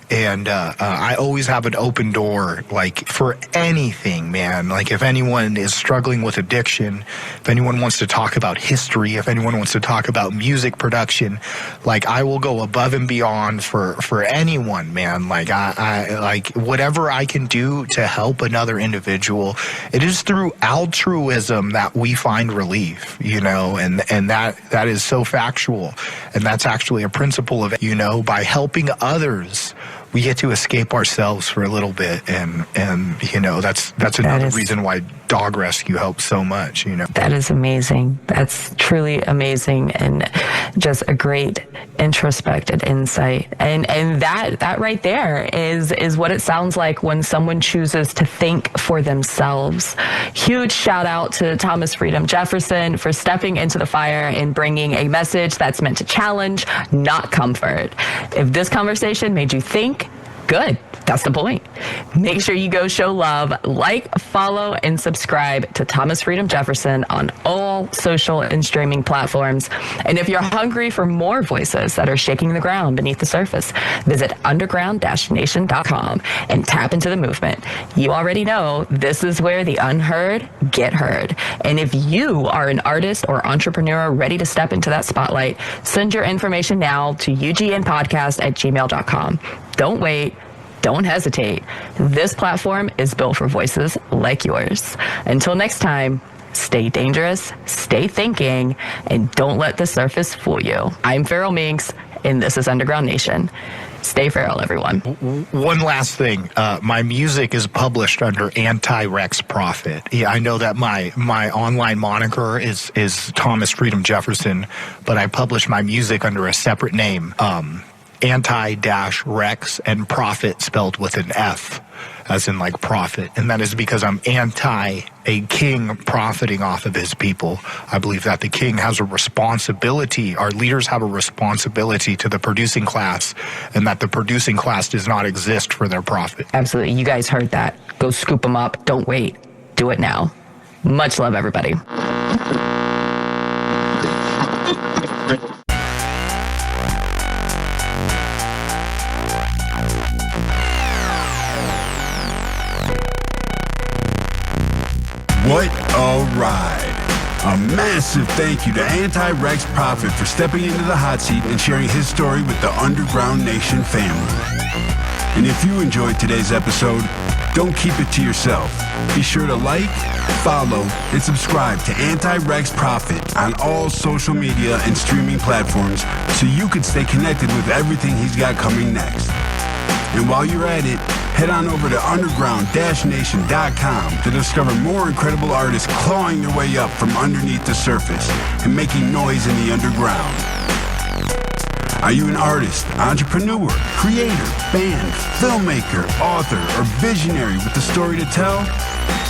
And I always have an open door, for anything, man. If anyone is struggling with addiction, if anyone wants to talk about history, if anyone wants to talk about music production, I will go above and beyond for anyone, man. I whatever I can do to help another individual. It is through altruism that we find relief, and that is so factual. And that's actually a principle of, by helping others, we get to escape ourselves for a little bit, and that's another reason why dog rescue helps so much. That is amazing. That's truly amazing, and just a great introspective insight. And that right there is what it sounds like when someone chooses to think for themselves. Huge shout out to Thomas Freedom Jefferson for stepping into the fire and bringing a message that's meant to challenge, not comfort. If this conversation made you think, good. That's the point. Make sure you go show love, follow, and subscribe to Thomas Freedom Jefferson on all social and streaming platforms. And if you're hungry for more voices that are shaking the ground beneath the surface, visit underground-nation.com and tap into the movement. You already know this is where the unheard get heard. And if you are an artist or entrepreneur ready to step into that spotlight, send your information now to ugnpodcast@gmail.com. Don't wait. Don't hesitate. This platform is built for voices like yours. Until next time, stay dangerous, stay thinking, and don't let the surface fool you. I'm Feral Minx, and this is Underground Nation. Stay feral, everyone. One last thing. My music is published under Anti-Rex Profit. Yeah, I know that my online moniker is Thomas Freedom Jefferson, but I publish my music under a separate name. Anti-Rex and profit spelled with an F, as in profit. And that is because I'm anti a king profiting off of his people. I believe that the king has a responsibility, our leaders have a responsibility to the producing class, and that the producing class does not exist for their profit. Absolutely. You guys heard that. Go scoop them up. Don't wait. Do it now. Much love, everybody. All right. A massive thank you to Anti-Rex Prophet for stepping into the hot seat and sharing his story with the Underground Nation family. And if you enjoyed today's episode, don't keep it to yourself. Be sure to like, follow, and subscribe to Anti-Rex Prophet on all social media and streaming platforms so you can stay connected with everything he's got coming next. And while you're at it, head on over to underground-nation.com to discover more incredible artists clawing their way up from underneath the surface and making noise in the underground. Are you an artist, entrepreneur, creator, band, filmmaker, author, or visionary with a story to tell?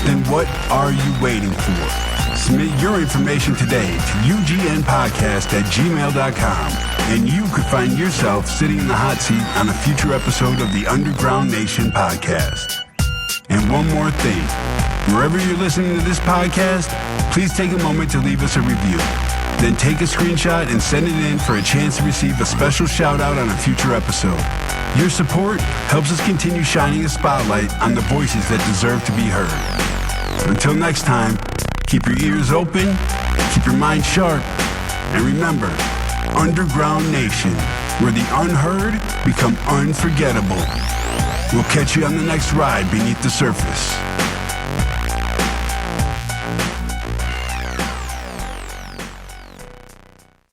Then what are you waiting for? Submit your information today to ugnpodcast@gmail.com, and you could find yourself sitting in the hot seat on a future episode of the Underground Nation podcast. And one more thing, wherever you're listening to this podcast, please take a moment to leave us a review. Then take a screenshot and send it in for a chance to receive a special shout out on a future episode. Your support helps us continue shining a spotlight on the voices that deserve to be heard. Until next time, keep your ears open, keep your mind sharp, and remember, Underground Nation, where the unheard become unforgettable. We'll catch you on the next ride beneath the surface.